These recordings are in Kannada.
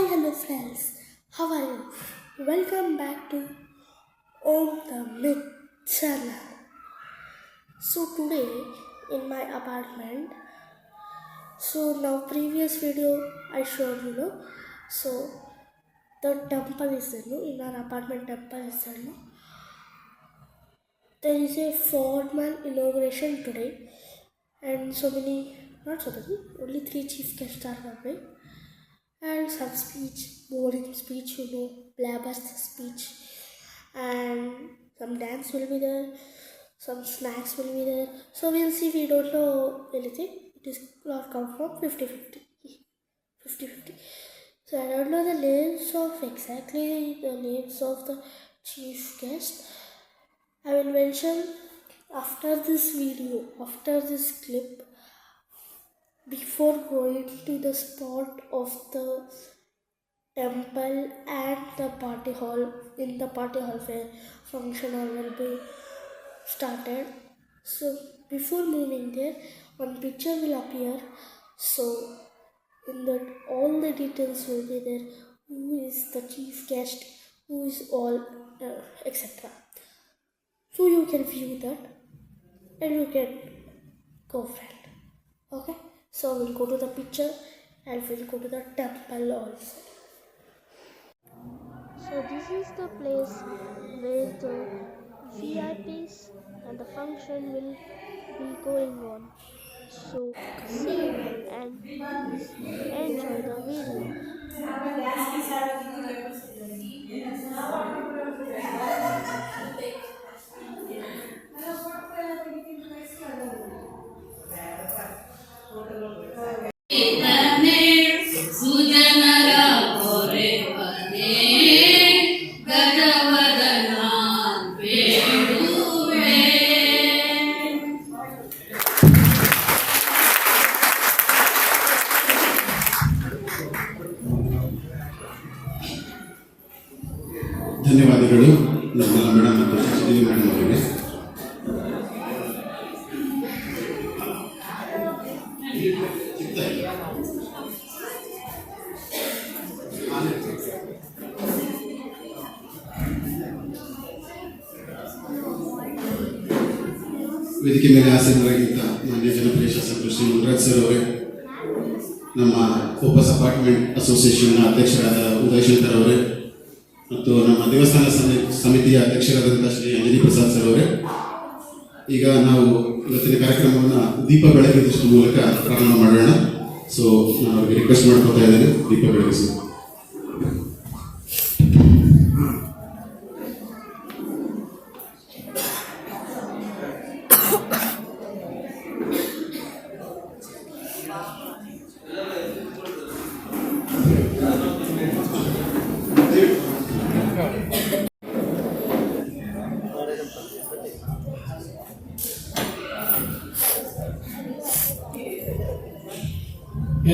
hello friends, how are you? Welcome back to Om the Myth channel. So today in my apartment, now previous video I showed so the temple is there, in our apartment temple is there. There is a formal inauguration today and not so many, only 3 chief guests are coming. And some speech, boring speech, blabbers speech, and some dance will be there, some snacks will be there. So we'll see, we don't know anything. It is not confirmed, 50-50. So I don't know the names of the chief guest. I will mention after this video, after this clip, before going to the spot of the temple and the party hall, in the party hall where function hall will be started. So before moving there, one picture will appear. So in that all the details will be there, who is the chief guest, who is all etc. So you can view that and you can go friend. Okay, so we'll go to the picture and we'll go to the temple also. So this is the place where the VIPs and the function will be going on. So see and enjoy the video. ಧನ್ಯವಾದಗಳು ನಿರ್ಮಲಾ ಮೇಡಮ್ ಮತ್ತು ಶಶಿದೇವಿ ಮೇಡಮ್ ಅವರಿಗೆ. ವೇದಿಕೆ ಮೇಲೆ ಆಸೀನರಾಗಿದ್ದ ಮಾನ್ಯ ಜನಪ್ರಿಯ ಶಾಸಕರು ಶ್ರೀ ಮುನ್ರಾಜ್ ಸರ್ ಅವರೇ, ನಮ್ಮ ಓಪಸ್ ಅಪಾರ್ಟ್ಮೆಂಟ್ ಅಸೋಸಿಯೇಷನ್ನ ಅಧ್ಯಕ್ಷರಾದ ಉದಯ್ ಶಂಕರ್ ಅವರೇ, ಮತ್ತು ನಮ್ಮ ದೇವಸ್ಥಾನ ಸಮಿತಿಯ ಅಧ್ಯಕ್ಷರಾದಂಥ ಶ್ರೀ ಅಂಜನಿ ಪ್ರಸಾದ್ ಸರ್ ಅವರೇ, ಈಗ ನಾವು ಇವತ್ತಿನ ಕಾರ್ಯಕ್ರಮವನ್ನು ದೀಪ ಬೆಳಗಿಸುವ ಮೂಲಕ ಪ್ರಾರಂಭ ಮಾಡೋಣ. ಸೊ ನಾನು ಅವರಿಗೆ ರಿಕ್ವೆಸ್ಟ್ ಮಾಡ್ಕೊತಾ ಇದ್ದೇನೆ, ದೀಪ ಬೆಳಗಿಸಿ.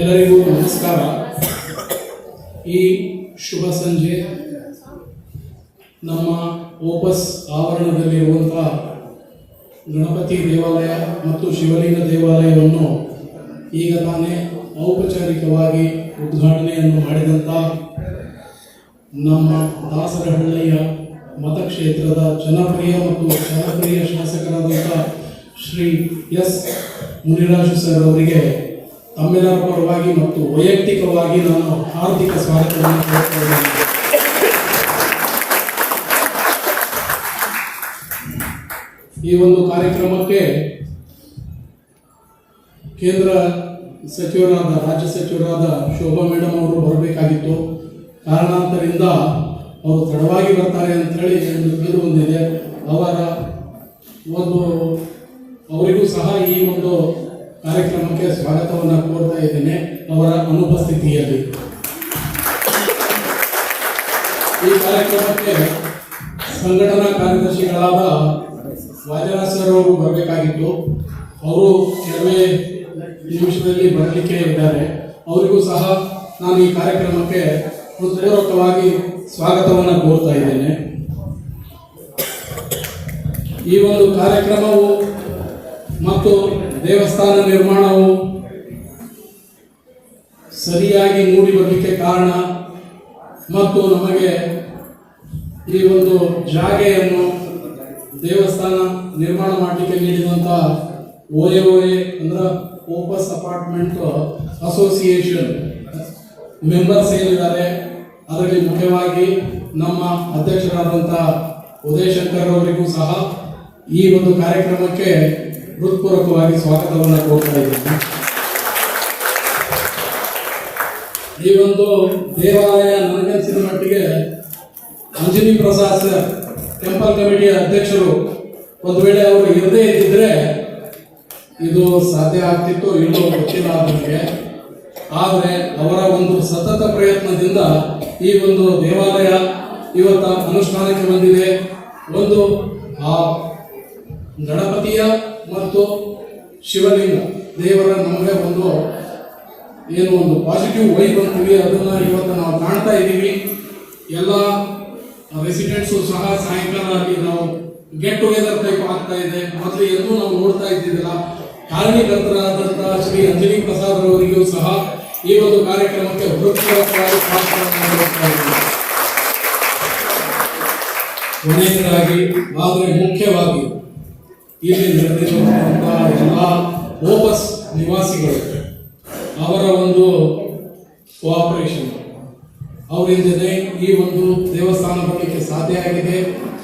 ಎಲ್ಲರಿಗೂ ನಮಸ್ಕಾರ. ಈ ಶುಭ ಸಂಜೆ ನಮ್ಮ ಓಪಸ್ ಆವರಣದಲ್ಲಿರುವಂತಹ ಗಣಪತಿ ದೇವಾಲಯ ಮತ್ತು ಶಿವಲಿಂಗ ದೇವಾಲಯವನ್ನು ಈಗ ತಾನೇ ಔಪಚಾರಿಕವಾಗಿ ಉದ್ಘಾಟನೆಯನ್ನು ಮಾಡಿದಂಥ ನಮ್ಮ ದಾಸರಹಳ್ಳಿಯ ಮತಕ್ಷೇತ್ರದ ಜನಪ್ರಿಯ ಶಾಸಕರಾದಂಥ ಶ್ರೀ ಎಸ್ ಮುನಿರಾಜು ಸರ್ ಅವರಿಗೆ ತಮ್ಮೆಲ್ಲರ ಪರವಾಗಿ ಮತ್ತು ವೈಯಕ್ತಿಕವಾಗಿ ನಾನು ಹಾರ್ದಿಕ ಸ್ವಾಗತವನ್ನು ಕೋರುತ್ತೇನೆ. ಈ ಒಂದು ಕಾರ್ಯಕ್ರಮಕ್ಕೆ ಕೇಂದ್ರ ರಾಜ್ಯ ಸಚಿವರಾದ ಶೋಭಾ ಮೇಡಮ್ ಅವರು ಬರಬೇಕಾಗಿತ್ತು. ಕಾರಣಾಂತರದಿಂದ ಅವರು ತಡವಾಗಿ ಬರ್ತಾರೆ ಅಂತೇಳಿ ಇದು ಒಂದಿದೆ. ಅವರಿಗೂ ಸಹ ಈ ಒಂದು ಕಾರ್ಯಕ್ರಮಕ್ಕೆ ಸ್ವಾಗತವನ್ನು ಕೋರ್ತಾ ಇದ್ದೇನೆ ಅವರ ಅನುಪಸ್ಥಿತಿಯಲ್ಲಿ. ಈ ಕಾರ್ಯಕ್ರಮಕ್ಕೆ ಸಂಘಟನಾ ಕಾರ್ಯದರ್ಶಿಗಳಾದ ವಾಜರಾಜ್ ಸರ್ ಅವರು ಬರಬೇಕಾಗಿತ್ತು. ಅವರು ಕೆಲವೇ ನಿಮಿಷದಲ್ಲಿ ಬರಲಿಕ್ಕೆ ಇದ್ದಾರೆ. ಅವರಿಗೂ ಸಹ ನಾನು ಈ ಕಾರ್ಯಕ್ರಮಕ್ಕೆ ಹೃತ್ಪೂರ್ವಕವಾಗಿ ಸ್ವಾಗತವನ್ನು ಕೋರ್ತಾ ಇದ್ದೇನೆ. ಈ ಒಂದು ಕಾರ್ಯಕ್ರಮವು ಮತ್ತು ದೇವಸ್ಥಾನ ನಿರ್ಮಾಣವು ಸರಿಯಾಗಿ ಮೂಡಿ ಬರಲಿಕ್ಕೆ ಕಾರಣ ಮತ್ತು ನಮಗೆ ಈ ಒಂದು ಜಾಗೆಯನ್ನು ದೇವಸ್ಥಾನ ನಿರ್ಮಾಣ ಮಾಡಲಿಕ್ಕೆ ನೀಡಿದಂಥ OAOA ಅಂದ್ರೆ ಓಪಸ್ ಅಪಾರ್ಟ್ಮೆಂಟ್ ಅಸೋಸಿಯೇಷನ್ ಮೆಂಬರ್ಸ್ ಏನಿದ್ದಾರೆ, ಅದರಲ್ಲಿ ಮುಖ್ಯವಾಗಿ ನಮ್ಮ ಅಧ್ಯಕ್ಷರಾದಂಥ ಉದಯ್ ಶಂಕರ್ ಅವರಿಗೂ ಸಹ ಈ ಒಂದು ಕಾರ್ಯಕ್ರಮಕ್ಕೆ ಹೃತ್ಪೂರ್ವಕವಾಗಿ ಸ್ವಾಗತವನ್ನು ಕೋರ್ತಾ ಇದ್ದೀನಿ. ಈ ಒಂದು ದೇವಾಲಯ ನನಗನ್ಸಿದ ಮಟ್ಟಿಗೆ ಅಂಜನಿ ಪ್ರಸಾದ್ ಸರ್ ಟೆಂಪಲ್ ಕಮಿಟಿಯ ಅಧ್ಯಕ್ಷರು ಒಂದು ವೇಳೆ ಅವರು ಇರದೇ ಇದ್ದಿದ್ರೆ ಇದು ಸಾಧ್ಯ ಆಗ್ತಿತ್ತು ಇಲ್ಲೋ ಗೊತ್ತಿಲ್ಲ ನನಗೆ. ಆದರೆ ಅವರ ಒಂದು ಸತತ ಪ್ರಯತ್ನದಿಂದ ಈ ಒಂದು ದೇವಾಲಯ ಇವತ್ತ ಅನುಷ್ಠಾನಕ್ಕೆ ಬಂದಿದೆ. ಒಂದು ಆ ಗಣಪತಿಯ ಮತ್ತು ಶಿವಲಿಂಗ ದೇವರ ನಮಗೆ ಒಂದು ಏನು ಒಂದು ಪಾಸಿಟಿವ್ ವೈಬ್ ಅಂತೀವಿ, ಅದನ್ನ ಇವತ್ತು ನಾವು ಕಾಣ್ತಾ ಇದ್ದೀವಿ. ಎಲ್ಲ ರೆಸಿಡೆಂಟ್ಸು ಸಹ ಸಾಯಂಕಾಲ ಅಲ್ಲಿ ನಾವು ಗೆಟ್ ಟುಗೆದರ್ ಟೈಪ್ ಆಗ್ತಾ ಇದೆ. ಮೊದಲು ಎಲ್ಲೂ ನಾವು ನೋಡ್ತಾ ಇದ್ದಿದ್ದಿಲ್ಲ. ಕಾರಣೀಕರ್ತರಾದಂಥ ಶ್ರೀ ಅಂಜನಿ ಪ್ರಸಾದ್ ಅವರಿಗೂ ಸಹ ಈ ಒಂದು ಕಾರ್ಯಕ್ರಮಕ್ಕೆ ಹೃತ್ಪೂರ್ವಕವಾಗಿ ಕೊನೆಯದಾಗಿ ಆದರೆ ಮುಖ್ಯವಾಗಿ ಇಲ್ಲಿ ನಡೆದಿರುವಂತಹ ಎಲ್ಲ ಓಪಸ್ ನಿವಾಸಿಗಳು ಅವರ ಒಂದು ಕೋಆಪರೇಷನ್ ಅವರಿಂದಲೇ ಈ ಒಂದು ದೇವಸ್ಥಾನ ಬರಲಿಕ್ಕೆ ಸಾಧ್ಯ ಆಗಿದೆ.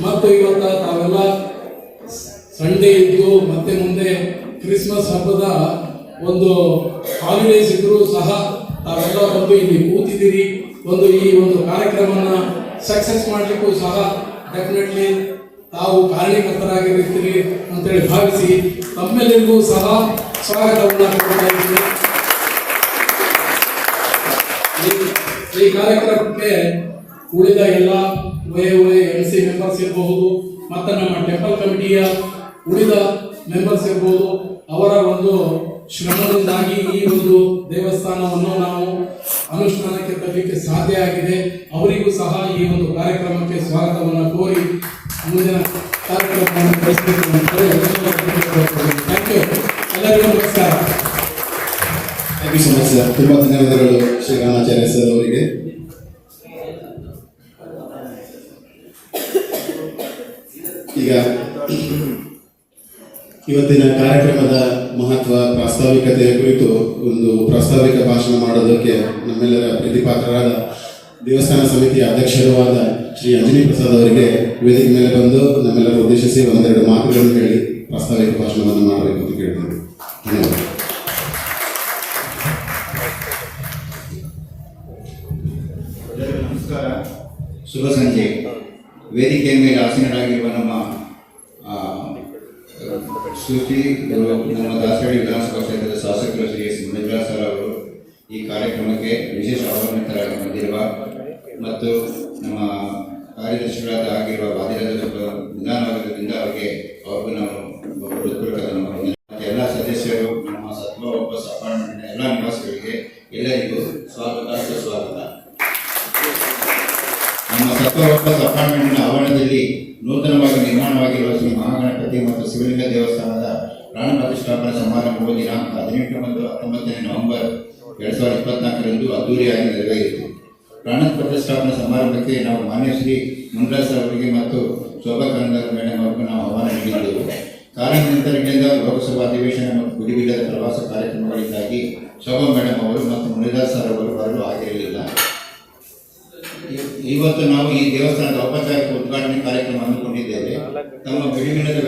ಮತ್ತು ಇವತ್ತ ತಾವೆಲ್ಲ ಸಂಡೇ ಇದ್ದು ಮತ್ತೆ ಮುಂದೆ ಕ್ರಿಸ್ಮಸ್ ಹಬ್ಬದ ಒಂದು ಹಾಲಿಡೇಸ್ ಇದ್ರೂ ಸಹ ತಾವೆಲ್ಲ ಬಂದು ಇಲ್ಲಿ ಕೂತಿದ್ದೀರಿ. ಒಂದು ಈ ಒಂದು ಕಾರ್ಯಕ್ರಮನ ಸಕ್ಸಸ್ ಮಾಡಲಿಕ್ಕೂ ಸಹ ಡೆಫಿನೆಟ್ಲಿ ತಾವು ಕಾರಣೀಕರ್ತರಾಗಿರ್ತೀರಿ ಅಂತೇಳಿ ಭಾವಿಸಿ ತಮ್ಮೆಲ್ಲರಿಗೂ ಸಹ ಸ್ವಾಗತವನ್ನು ಕೊಡ್ತಾ ಇದ್ದೀನಿ. ಈ ಕಾರ್ಯಕ್ರಮಕ್ಕೆ ಉಳಿದ ಎಲ್ಲ OAOA ಮೆಂಬರ್ಸ್ ಇರಬಹುದು ಮತ್ತು ನಮ್ಮ ಟೆಂಪಲ್ ಕಮಿಟಿಯ ಉಳಿದ ಮೆಂಬರ್ಸ್ ಇರಬಹುದು, ಅವರ ಒಂದು ಶ್ರಮದಿಂದಾಗಿ ಈ ಒಂದು ದೇವಸ್ಥಾನವನ್ನು ನಾವು ಅನುಷ್ಠಾನಕ್ಕೆ ತರಲಿಕ್ಕೆ ಸಾಧ್ಯ ಆಗಿದೆ. ಅವರಿಗೂ ಸಹ ಈ ಒಂದು ಕಾರ್ಯಕ್ರಮಕ್ಕೆ ಸ್ವಾಗತವನ್ನು ಕೋರಿ ಮುಂದಿನ ಕಾರ್ಯಕ್ರಮವನ್ನು ನಡೆಸಬೇಕು ಅಂತ ಥ್ಯಾಂಕ್ ಯು. ಎಲ್ಲರಿಗೂ ನಮಸ್ಕಾರ. Thank you so much sir. ತುಂಬ ಧನ್ಯವಾದಗಳು ಶ್ರೀರಾಮಾಚಾರ್ಯ ಸರ್ ಅವರಿಗೆ. ಈಗ ಇವತ್ತಿನ ಕಾರ್ಯಕ್ರಮದ ಮಹತ್ವ, ಪ್ರಾಸ್ತಾವಿಕತೆಯ ಕುರಿತು ಒಂದು ಪ್ರಾಸ್ತಾವಿಕ ಭಾಷಣ ಮಾಡೋದಕ್ಕೆ ನಮ್ಮೆಲ್ಲರ ಪ್ರೀತಿಪಾತ್ರರಾದ ದೇವಸ್ಥಾನ ಸಮಿತಿಯ ಅಧ್ಯಕ್ಷರೂ ಆದ ಶ್ರೀ ಅಂಜನಿ ಪ್ರಸಾದ್ ಅವರಿಗೆ ವೇದಿಕೆ ಮೇಲೆ ಬಂದು ನಮ್ಮೆಲ್ಲರ ಉದ್ದೇಶಿಸಿ ಒಂದೆರಡು ಮಾತುಗಳನ್ನು ಹೇಳಿ ಪ್ರಾಸ್ತಾವಿಕ ಭಾಷಣವನ್ನು ಮಾಡಬೇಕು ಅಂತ ಕೇಳ್ತೇನೆ. ಧನ್ಯವಾದ. ನಮಸ್ಕಾರ, ಶುಭ ಸಂಜೆ. ವೇದಿಕೆಯ ಮೇಲೆ ಆಸೀನರಾಗಿರುವ ನಮ್ಮ ಶ್ರುತಿ ನಮ್ಮ ದಾಸವಾಡಿ ವಿಧಾನಸಭಾ ಕ್ಷೇತ್ರದ ಶಾಸಕರು ಶ್ರೀ ಎಸ್ ಮಂಜುಳಾ ಸರ್ ಅವರು ಈ ಕಾರ್ಯಕ್ರಮಕ್ಕೆ ವಿಶೇಷ ಆಹ್ವಾನಿತರಾಗಿ ಬಂದಿರುವ ಮತ್ತು ನಮ್ಮ ಕಾರ್ಯದರ್ಶಿಗಳಾದ ಆಗಿರುವ ವಾದಿರಾಜ ನಿಧಾನವಾಗೋದ್ರಿಂದ ಅವ್ರಿಗೂ ನಾವು ಹೃತ್ಪೂರ್ವಕ ಮತ್ತು ಎಲ್ಲ ಸದಸ್ಯರು, ನಮ್ಮ ಸತ್ವ ವಾಪಸ್ ಅಪಾರ್ಟ್ಮೆಂಟ್ನ ಎಲ್ಲ ನಿವಾಸಿಗಳಿಗೆ ಎಲ್ಲರಿಗೂ ಸ್ವಾಗತ ಸುಸ್ವಾಗತ. ನಮ್ಮ ಸತ್ವ ವಾಪಸ್ ಅಪಾರ್ಟ್ಮೆಂಟ್ನ ಆವರಣದಲ್ಲಿ ನೂತನವಾಗಿ ನಿರ್ಮಾಣವಾಗಿರುವ ಶ್ರೀ ಮಹಾಗಣಪತಿ ಮತ್ತು ಶಿವಲಿಂಗ ದೇವಸ್ಥಾನದ ಪ್ರಾಣ ಪ್ರತಿಷ್ಠಾಪನಾ ಸಮಾರಂಭವು ದಿನಾಂಕ 18 ಮತ್ತು 19 ನವೆಂಬರ್ 2024ರಂದು ಅದ್ದೂರಿಯಾಗಿ ನೆರವೇರಿತು. ಪ್ರಾಣ ಪ್ರತಿಷ್ಠಾಪನಾ ಸಮಾರಂಭಕ್ಕೆ ನಾವು ಮಾನ್ಯ ಶ್ರೀ ಮುನ್ರಾಜ್ ಅವರಿಗೆ ಮತ್ತು ಶೋಭಾ ಕರಂದಾರ್ ಮೇಡಮ್ ಅವರಿಗೂ ನಾವು ಆಹ್ವಾನ ನೀಡಿದ್ದೆವು. ಕಾರಣಾಂತರಗಳಿಂದ ಲೋಕಸಭಾ ಅಧಿವೇಶನ ಮತ್ತು ಗುಡಿಬಿಲ್ಲದ ಪ್ರವಾಸ ಕಾರ್ಯಕ್ರಮಗಳಿಂದಾಗಿ ಶೋಭಾ ಮೇಡಮ್ ಅವರು ಮತ್ತು ಮುನಿದಾಸ್ ಸರ್ ಅವರು ಬರಲು ಆಗಿರಲಿಲ್ಲ. ಇವತ್ತು ನಾವು ಈ ದೇವಸ್ಥಾನದ ಔಪಚಾರಿಕ ಉದ್ಘಾಟನೆ ಕಾರ್ಯಕ್ರಮ ಹಮ್ಮಿಕೊಂಡಿದ್ದೇವೆ. ತಮ್ಮ ಬಿಡುವಿನದ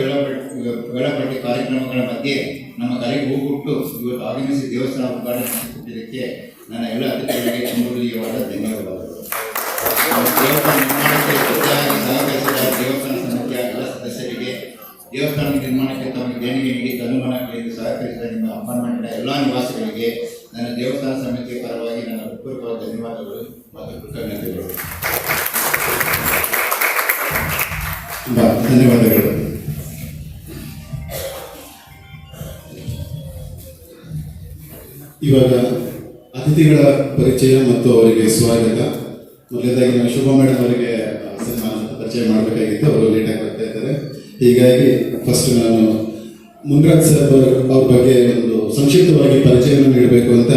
ವೇಳಾಪಟ್ಟಿ ಕಾರ್ಯಕ್ರಮಗಳ ಮಧ್ಯೆ ನಮ್ಮ ಕರೆಗೆ ಹೂಗುಟ್ಟು ಇವತ್ತು ಆಗಮಿಸಿ ದೇವಸ್ಥಾನ ಉದ್ಘಾಟನೆ ಮಾಡಿಕೊಟ್ಟಿದ್ದಕ್ಕೆ ನನ್ನ ಎಲ್ಲ ಅತಿಥಿಗಳಿಗೆ ತುಂಬುವುದವಾದ ಧನ್ಯವಾದಗಳು. ದೇವಸ್ಥಾನ ನಿರ್ಮಾಣಕ್ಕೆ ಜೊತೆಯಾಗಿ ಸಹಕರಿಸಿದ ದೇವಸ್ಥಾನ ಸಮಿತಿಯ ಎಲ್ಲ ಸದಸ್ಯರಿಗೆ, ದೇವಸ್ಥಾನ ನಿರ್ಮಾಣಕ್ಕೆ ತಮಗೆ ದೇಣಿಗೆ ನೀಡಿ ತನುಮಾನಗಳಿಗೆ ಸಹಕರಿಸಿದ ನಿಮ್ಮ ಅಪಾರ್ಟ್ಮೆಂಟ್ನ ಎಲ್ಲ ನಿವಾಸಿಗಳಿಗೆ ನನ್ನ ದೇವಸ್ಥಾನ ಸಮಿತಿಯ ಪರವಾಗಿ ನನ್ನ ಹೃತ್ಪೂರ್ವಕ ಧನ್ಯವಾದಗಳು ಮತ್ತು ಕೃತಜ್ಞತೆಗಳು. ಧನ್ಯವಾದಗಳು. ಇವಾಗ ಅತಿಥಿಗಳ ಪರಿಚಯ ಮತ್ತು ಅವರಿಗೆ ಸ್ವಾಗತ. ಮೊದಲನೇದಾಗಿ ನಾವು ಶುಭ ಮೇಡಮ್ ಅವರಿಗೆ ಸನ್ಮಾನ ಪರಿಚಯ ಮಾಡಬೇಕಾಗಿತ್ತು, ಅವರು ಲೇಟಾಗಿ ಬರ್ತಾ ಇದ್ದಾರೆ. ಹೀಗಾಗಿ ಫಸ್ಟ್ ನಾನು ಮುನ್ರಾಜ್ ಸರ್ ಅವ್ರ ಬಗ್ಗೆ ಒಂದು ಸಂಕ್ಷಿಪ್ತವಾಗಿ ಪರಿಚಯವನ್ನು ನೀಡಬೇಕು ಅಂತ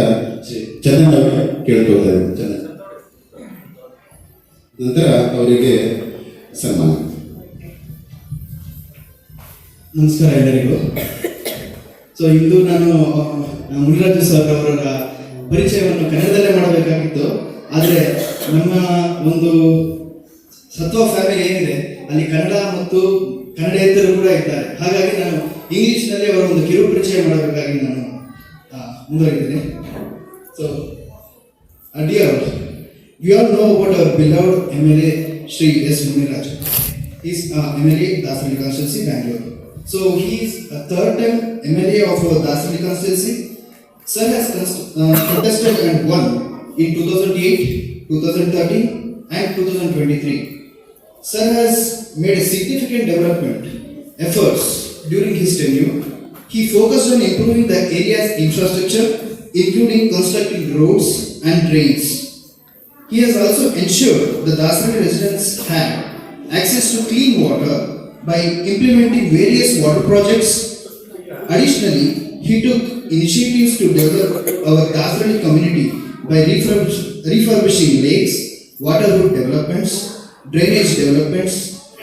ಚಂದನ್ ಅವರು ಕೇಳ್ಕೊಳ್ತಾ ಇದ್ದೀನಿ. ಚಂದನ್. ನಂತರ ಅವರಿಗೆ ಸನ್ಮಾನ. ನಮಸ್ಕಾರ ಎಲ್ಲರಿಗೂ. ಸೊ ಇಂದು ನಾನು ಮುನಿರಾಜು ಸರ್ ಅವರ ಪರಿಚಯವನ್ನು ಕನ್ನಡದಲ್ಲೇ ಮಾಡಬೇಕಾಗಿತ್ತು. ಆದರೆ ನಮ್ಮ ಒಂದು ಸತ್ವ ಫ್ಯಾಮಿಲಿ ಏನಿದೆ ಅಲ್ಲಿ ಕನ್ನಡ ಮತ್ತು ಕನ್ನಡೇತರು ಕೂಡ ಇದ್ದಾರೆ. ಹಾಗಾಗಿ ನಾನು ಇಂಗ್ಲಿಷ್ನಲ್ಲಿ ಅವರ ಒಂದು ಕಿರು ಪರಿಚಯ ಮಾಡಬೇಕಾಗಿ ನಾನು ಮುಂದುವರಿದ್ದೇನೆ. So dear, we all know about our beloved MLA Shri S. Muniraj. He is MLA Dasari Constituency, Bangalore. So he is a third time MLA of our Dasari Constituency. Sir has contested and won in 2008, 2013 and 2023. Sir has made a significant development efforts during his tenure. He focused on improving the area's infrastructure, including constructing roads and drains. He has also ensured the Dasari residents had access to clean water by implementing various water projects. Additionally, he took initiatives to develop our Dasari community by refurbishing lakes, water route developments, drainage developments,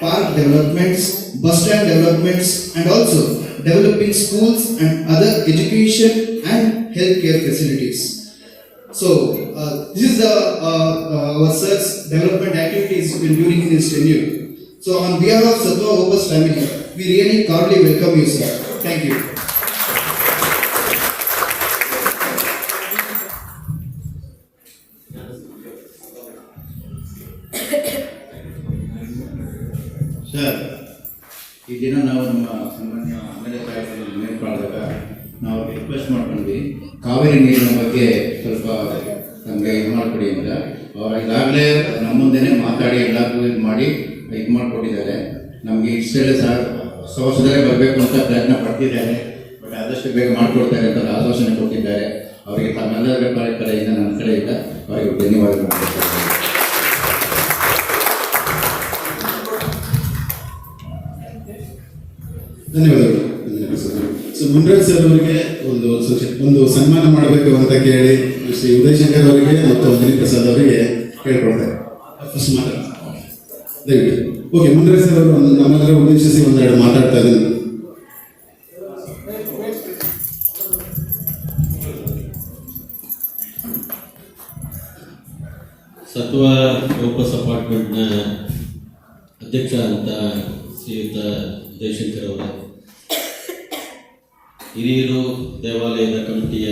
park developments, bus stand developments, and also developing schools and other education and healthcare facilities. So, this is our sir's development activities during his tenure. So, on behalf of Sattva Opus family, we really cordially welcome you, sir. Thank you. Sir, ಈ ದಿನ ನಾವು ನಮ್ಮ ಸಾಮಾನ್ಯ MLA ಸಾಹೇಬರನ್ನು ಮೀಟ್ ಮಾಡಿದಾಗ ನಾವು ರಿಕ್ವೆಸ್ಟ್ ಮಾಡ್ಕೊಂಡ್ವಿ ಕಾವೇರಿ ನೀರಿನ ಬಗ್ಗೆ ಸ್ವಲ್ಪ ನಮಗೆ ಇದು ಮಾಡಿಕೊಡಿ ಅಂತ. ಅವ್ರು ಈಗಾಗಲೇ ನಮ್ಮ ಮುಂದೆನೇ ಮಾತಾಡಿ ಎಲ್ಲರಿಗೂ ಇದು ಮಾಡಿ ಇದು ಮಾಡಿಕೊಟ್ಟಿದ್ದಾರೆ. ನಮಗೆ ಇಷ್ಟೆಲ್ಲ ಸಹ ಹೊಸ ವರ್ಷದಲ್ಲೇ ಬರಬೇಕು ಅಂತ ಪ್ರಯತ್ನ ಪಡ್ತಿದ್ದಾರೆ. ಬಟ್ ಆದಷ್ಟು ಬೇಗ ಮಾಡಿಕೊಡ್ತಾರೆ ಅಂತ ಆಶ್ವಾಸನೆ ಕೊಟ್ಟಿದ್ದಾರೆ. ಅವರಿಗೆ ತಮ್ಮೆಲ್ಲರ ಕಡೆಯಿಂದ ನನ್ನ ಕಡೆಯಿಂದ ಅವರಿಗೆ ಧನ್ಯವಾದಗಳು ಮಾಡ್ತಾರೆ. ಧನ್ಯವಾದಗಳು. ಸೊ ಮುನ್ರಾಜ್ ಸರ್ ಅವರಿಗೆ ಒಂದು ಸನ್ಮಾನ ಮಾಡಬೇಕು ಅಂತ ಕೇಳಿ ಶ್ರೀ ಉದಯಶಂಕರ್ ಅವರಿಗೆ ಮತ್ತು ಅಂಜನಿ ಪ್ರಸಾದ್ ಅವರಿಗೆ ಕೇಳ್ಕೊಳ್ತಾರೆ. ಫಸ್ಟ್ ಮಾತಾಡ್ತಾರೆ ದಯವಿಟ್ಟು. ಓಕೆ, ಮುನ್ರಾಜ್ ಸರ್ ಅವರು ನಮ್ಮೆಲ್ಲರ ಉದ್ದೇಶಿಸಿ ಒಂದೆರಡು ಮಾತಾಡ್ತಾ ಇದ್ದೀನಿ. ಸತ್ವ ಓಪಸ್ ಅಪಾರ್ಟ್ಮೆಂಟ್ನ ಅಧ್ಯಕ್ಷ ಅಂತ ಶ್ರೀಯುತ ಉದಯಶಂಕರ್ ಅವರ, ಹಿರಿಯೂರು ದೇವಾಲಯದ ಕಮಿಟಿಯ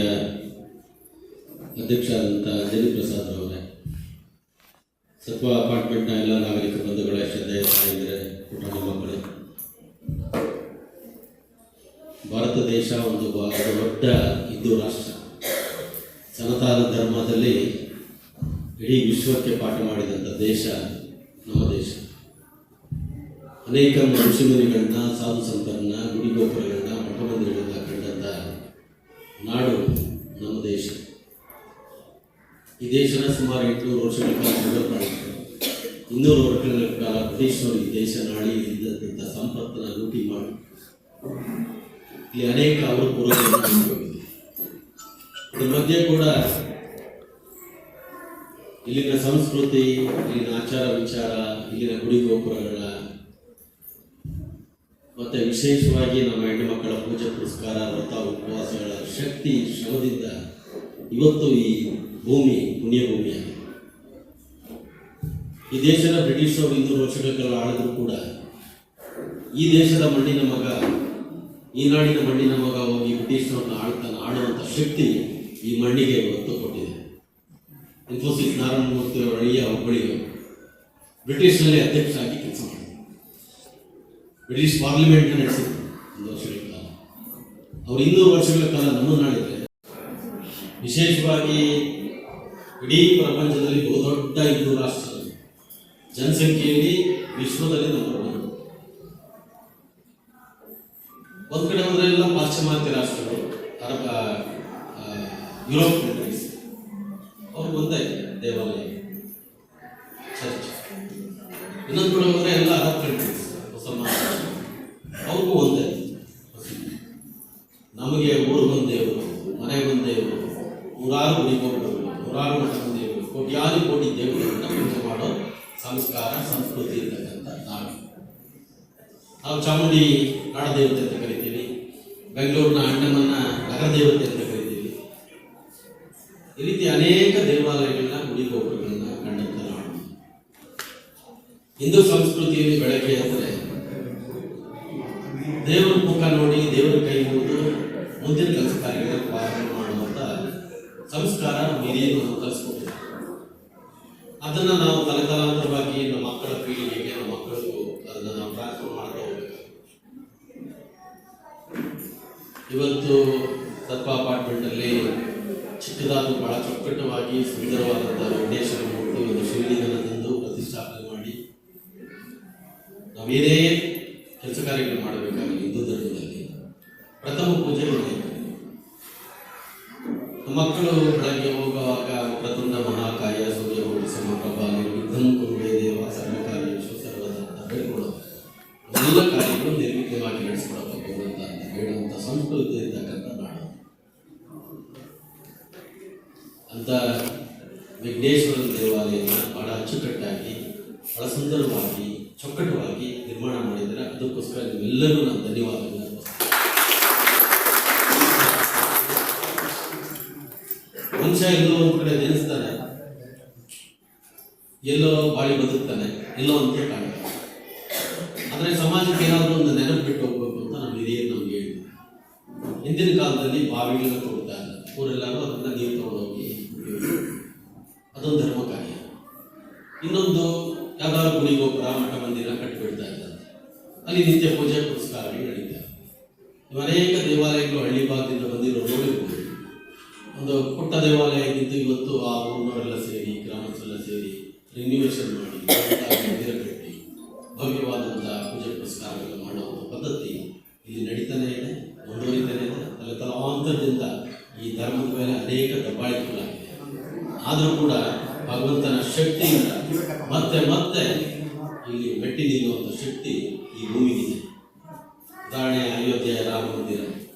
ಅಧ್ಯಕ್ಷ ಆದಂಥ ಅಂಜನಿ ಪ್ರಸಾದ್ ಅವರೇ, ಸತ್ವ ಅಪಾರ್ಟ್ಮೆಂಟ್ನ ಎಲ್ಲ ನಾಗರಿಕ ಬಂಧುಗಳ ಶ್ರದ್ಧೆಯ ತಾಯಂದಿರೇ, ಪುಟಾಣಿ ಮಕ್ಕಳೇ, ಭಾರತ ದೇಶ ಒಂದು ದೊಡ್ಡ ಹಿಂದೂ ರಾಷ್ಟ್ರ. ಸನಾತನ ಧರ್ಮದಲ್ಲಿ ಇಡೀ ವಿಶ್ವಕ್ಕೆ ಪಾಠ ಮಾಡಿದಂಥ ದೇಶ ನಮ್ಮ ದೇಶ. ಅನೇಕ ಋಷಿಮುನಿಗಳನ್ನ, ಸಾಧು ಸಂತರನ್ನ, ಗುಡಿಗೋಪುರಗಳನ್ನ, ಮಠಮಂದಿರಗಳನ್ನ ಕಂಡಂಥ ನಾಡು ನಮ್ಮ ದೇಶ. ಈ ದೇಶನ ಸುಮಾರು 800 ವರ್ಷಗಳ ಕಾಲ ಡೆವಲಪ್ ಮಾಡಿದ್ರು. 200 ವರ್ಷಗಳ ಕಾಲ ಬ್ರಿಟಿಷರು ಈ ದೇಶ ನಾಡಿ ಇದ್ದಂಥ ಸಂಪತ್ತನ್ನು ಲೂಟಿ ಮಾಡಿ ಇಲ್ಲಿ ಅನೇಕ ಅವರು ಪೂರ್ವಜರು. ಇದ್ರ ಮಧ್ಯೆ ಕೂಡ ಇಲ್ಲಿನ ಸಂಸ್ಕೃತಿ, ಇಲ್ಲಿನ ಆಚಾರ ವಿಚಾರ, ಇಲ್ಲಿನ ಗುಡಿಗೋಪುರಗಳ ಮತ್ತು ವಿಶೇಷವಾಗಿ ನಮ್ಮ ಹೆಣ್ಣು ಮಕ್ಕಳ ಪೂಜೆ ಪುರಸ್ಕಾರ, ವ್ರತ ಉಪವಾಸಗಳ ಶಕ್ತಿ ಶ್ರಮದಿಂದ ಇವತ್ತು ಈ ಭೂಮಿ ಪುಣ್ಯಭೂಮಿಯಾಗಿದೆ. ಈ ದೇಶದ ಬ್ರಿಟಿಷರು 200 ವರ್ಷಗಳ ಕಾಲ ಆಳಿದ್ರು ಕೂಡ ಈ ದೇಶದ ಮಣ್ಣಿನ ಮಗ, ಈ ನಾಡಿನ ಮಣ್ಣಿನ ಮಗ ಹೋಗಿ ಬ್ರಿಟಿಷರನ್ನು ಆಳುವಂಥ ಶಕ್ತಿ ಈ ಮಣ್ಣಿಗೆ ಒತ್ತು ಕೊಟ್ಟಿದೆ. ಇನ್ಫೋಸಿಸ್ ನಾರಾಯಣಮೂರ್ತಿ ಅವರ ಅಳಿಯ ಹುಬ್ಬಳ್ಳಿಯವರು ಬ್ರಿಟಿಷ್ನಲ್ಲಿ ಅಧ್ಯಕ್ಷ ಆಗಿ ಕೆಲಸ ಮಾಡಿದರು. ಬ್ರಿಟಿಷ್ ಪಾರ್ಲಿಮೆಂಟ್ನ ನಡೆಸಿದ್ರು 1 ವರ್ಷಗಳ ಕಾಲ. ಅವರು 200 ವರ್ಷಗಳ ಕಾಲ ನಮ್ಮನ್ನು ಆಳಿದರೆ, ವಿಶೇಷವಾಗಿ ಇಡೀ ಪ್ರಪಂಚದಲ್ಲಿ ಬಹುದೊಡ್ಡ ಹಿಂದೂ ರಾಷ್ಟ್ರ, ಜನಸಂಖ್ಯೆಯಲ್ಲಿ ವಿಶ್ವದಲ್ಲಿ ನಂಬರ್ 1. ಒಂದು ಕಡೆ ಹೋದರೆ ಎಲ್ಲ ಪಾಶ್ಚಿಮಾತ್ಯ ರಾಷ್ಟ್ರಗಳು, ಯುರೋಪ್ ಕಂಟ್ರೀಸ್, ಅವ್ರಿಗೆ ಒಂದೇ ದೇವಾಲಯ, ಚರ್ಚ್. ಇನ್ನೊಂದು ಕಡೆ ಹೋದರೆ ಎಲ್ಲ ಅರಬ್ ಕಂಟ್ರೀಸ್, ಅವ್ರಿಗೂ ಒಂದೇ. ನಮಗೆ ಊರಿಗೊಂದು ದೇವರು, ಮನೆಗೊಂದು ದೇವರು, 100 ಗುಡಿಗೋಪುರಗಳು, 100 ಮಠದ ದೇವರು, ಕೋಟ್ಯಾದಿ ಕೋಟಿ ದೇವರುಗಳನ್ನ ಪೂಜೆ ಮಾಡೋ ಸಂಸ್ಕಾರ ಸಂಸ್ಕೃತಿ ಇರ್ತಕ್ಕಂಥ ನಾಡು. ನಾವು ಚಾಮುಂಡಿ ನಾಡದೇವತೆ ಅಂತ ಕರಿತೀವಿ, ಬೆಂಗಳೂರಿನ ಅಣ್ಣಮ್ಮನ್ನ ನಗರ ದೇವತೆ ಅಂತ ಕರಿತೀವಿ. ಈ ರೀತಿ ಅನೇಕ ದೇವಾಲಯಗಳನ್ನ ಗುಡಿ ಗೋಪುರಗಳನ್ನ ಕಂಡಂತ ನಾಡು. ಹಿಂದೂ ಸಂಸ್ಕೃತಿಯಲ್ಲಿ ಬೆಳಗ್ಗೆ ಅಂದರೆ ದೇವರ ಮುಖ ನೋಡಿ ದೇವರ ಕೈ ಮುಗಿದು ಮುಂದಿನ ಕೆಲಸ ಕಾರ್ಯಗಳನ್ನು ಪ್ರಾರಂಭ ಮಾಡುವಂಥ ಸಂಸ್ಕಾರ ಹಿರಿಯರು ಕಲಿಸ್ಕೊಟ್ಟಿದ್ದಾರೆ. ಅದನ್ನು ನಾವು ತಲೆತಲಾಂತರವಾಗಿ ನಮ್ಮ ಮಕ್ಕಳ ಪೀಳಿಗೆಗೆ, ನಮ್ಮ ಮಕ್ಕಳಿಗೂ ಅದನ್ನು ನಾವು ಟ್ರಾನ್ಸ್ಫರ್ ಮಾಡ್ತಾ ಹೋಗಬೇಕು. ಇವತ್ತು ತತ್ವ ಅಪಾರ್ಟ್ಮೆಂಟಲ್ಲಿ ಚಿಕ್ಕದಾದ ಬಹಳ ಚೊಕ್ಕಟವಾಗಿ ಸುಂದರವಾದಂಥ ವೆಂಕಟೇಶ್ವರ ಮೂರ್ತಿ ಒಂದು ಶಿವಲಿಂಗನ ತಂದು ಪ್ರತಿಷ್ಠಾಪನೆ ಮಾಡಿ ನಾವೇನೇ ಕೆಲಸ ಕಾರ್ಯಗಳು ಮಾಡಬೇಕಾಗಿ ಹಿಂದೂ ಧರ್ಮದಲ್ಲಿ ಪ್ರಥಮ ಪೂಜೆ ಮಾಡಬೇಕು. ಮಕ್ಕಳು ಬೆಳಗ್ಗೆ ಹೋಗುವಾಗ ಪ್ರತುಂಡ ಮಹಾಕಾಯ ಸೂರ್ಯಕೋಟಿ ಸಮಪ್ರಭಾ ನಿರ್ವಿಘ್ನಂ ಕುರುವೇ ದೇವ ಸರ್ವಕಾರ್ಯೇಷು ಸರ್ವದಾ ಅಂತ ಹೇಳ್ಕೊಳ್ಳೋದು. ಎಲ್ಲ ಕಾರ್ಯಗಳು ನಿರ್ವಿಘ್ನವಾಗಿ ನಡೆಸ್ಕೊಡಬೇಕು ಅಂತ ಹೇಳುವಂಥ ಸಂಸ್ಕೃತಿ ಇರ್ತಕ್ಕಂಥ ನಾಡು. ಅಂತ ವಿಘ್ನೇಶ್ವರ ದೇವಾಲಯನ ಬಹಳ ಅಚ್ಚುಕಟ್ಟಾಗಿ, ಬಹಳ ಸುಂದರವಾಗಿ, ಚೊಕ್ಕಟವಾಗಿ ನಿರ್ಮಾಣ ಮಾಡಿದರೆ ಅದಕ್ಕೋಸ್ಕರ ನಿಮ್ಮೆಲ್ಲರೂ ನಾನು ಧನ್ಯವಾದಗಳನ್ನು. ಮನುಷ್ಯ ಎಲ್ಲೋ ಒಂದು ಕಡೆ ನೆನೆಸ್ತಾನೆ, ಎಲ್ಲೋ ಬಾಳಿ ಬದುಕ್ತಾನೆ, ಎಲ್ಲೋ ಅಂತ ಕಾಣ್ತಾನೆ. ಆದರೆ ಸಮಾಜಕ್ಕೆ ಏನಾದರೂ ಒಂದು ನೆನಪು ಬಿಟ್ಟು ಹೋಗ್ಬೇಕು ಅಂತ ನಮ್ಮ ಹಿರಿಯರು ನಮ್ಗೆ ಹೇಳಿದ್ರು. ಹಿಂದಿನ ಕಾಲದಲ್ಲಿ ಬಾವಿಗಳನ್ನ ತೋಡ್ತಾ ಇಲ್ಲ, ಊರೆಲ್ಲರೂ ಅದನ್ನ ನೀರು ತಗೊಂಡೋಗಿ ಅದೊಂದು ಧರ್ಮ ಕಾರ್ಯ. ಇನ್ನೊಂದು ಯಾವ್ದಾದ್ರು ಗುಡಿ ಗೋಪುರ ಮಠ ಮಂದಿರ ಕಟ್ಟಿಬಿಡ್ತಾ ಇದ್ದಾರೆ, ಅಲ್ಲಿ ನಿತ್ಯ ಪೂಜೆ ಪುರಸ್ಕಾರಗಳು ನಡೀತಾರೆ. ಅನೇಕ ದೇವಾಲಯಗಳು ಹಳ್ಳಿ ಭಾಗದಿಂದ ಬಂದಿರೋ ನೋಡಿರ್ಬೋದು. ಒಂದು ಪುಟ್ಟ ದೇವಾಲಯ ಇದ್ದು ಇವತ್ತು ಆ ಊರಿನವರೆಲ್ಲ ಸೇರಿ, ಗ್ರಾಮಸ್ಥರೆಲ್ಲ ಸೇರಿ ರಿನ್ಯೂವೇಷನ್ ಮಾಡಿ ಮಂದಿರ ಕಟ್ಟಿ ಭವ್ಯವಾದಂಥ ಪೂಜೆ ಪುರಸ್ಕಾರಗಳು ಮಾಡುವಂಥ ಪದ್ಧತಿ ಇಲ್ಲಿ ನಡೀತಾನೆ ಇದೆ, ಮುಂದುವರಿತಾನೆ ಇದೆ. ತಲಾಂತರದಿಂದ ಈ ಧರ್ಮದ ಮೇಲೆ ಅನೇಕ ದಬ್ಬಾಳಿಕೆಗಳಾಗಿದೆ. ಆದರೂ ಕೂಡ ಭಗವಂತನ ಶಕ್ತಿಯಿಂದ ಮತ್ತೆ ಮತ್ತೆ ಇಲ್ಲಿ ಮೆಟ್ಟಿ ನಿಲ್ಲುವಂಥ ಶಕ್ತಿ ಈ ಭೂಮಿಗಿದೆ. ಉದಾಹರಣೆ ಅಯೋಧ್ಯೆಯ ರಾಮ ಮಂದಿರ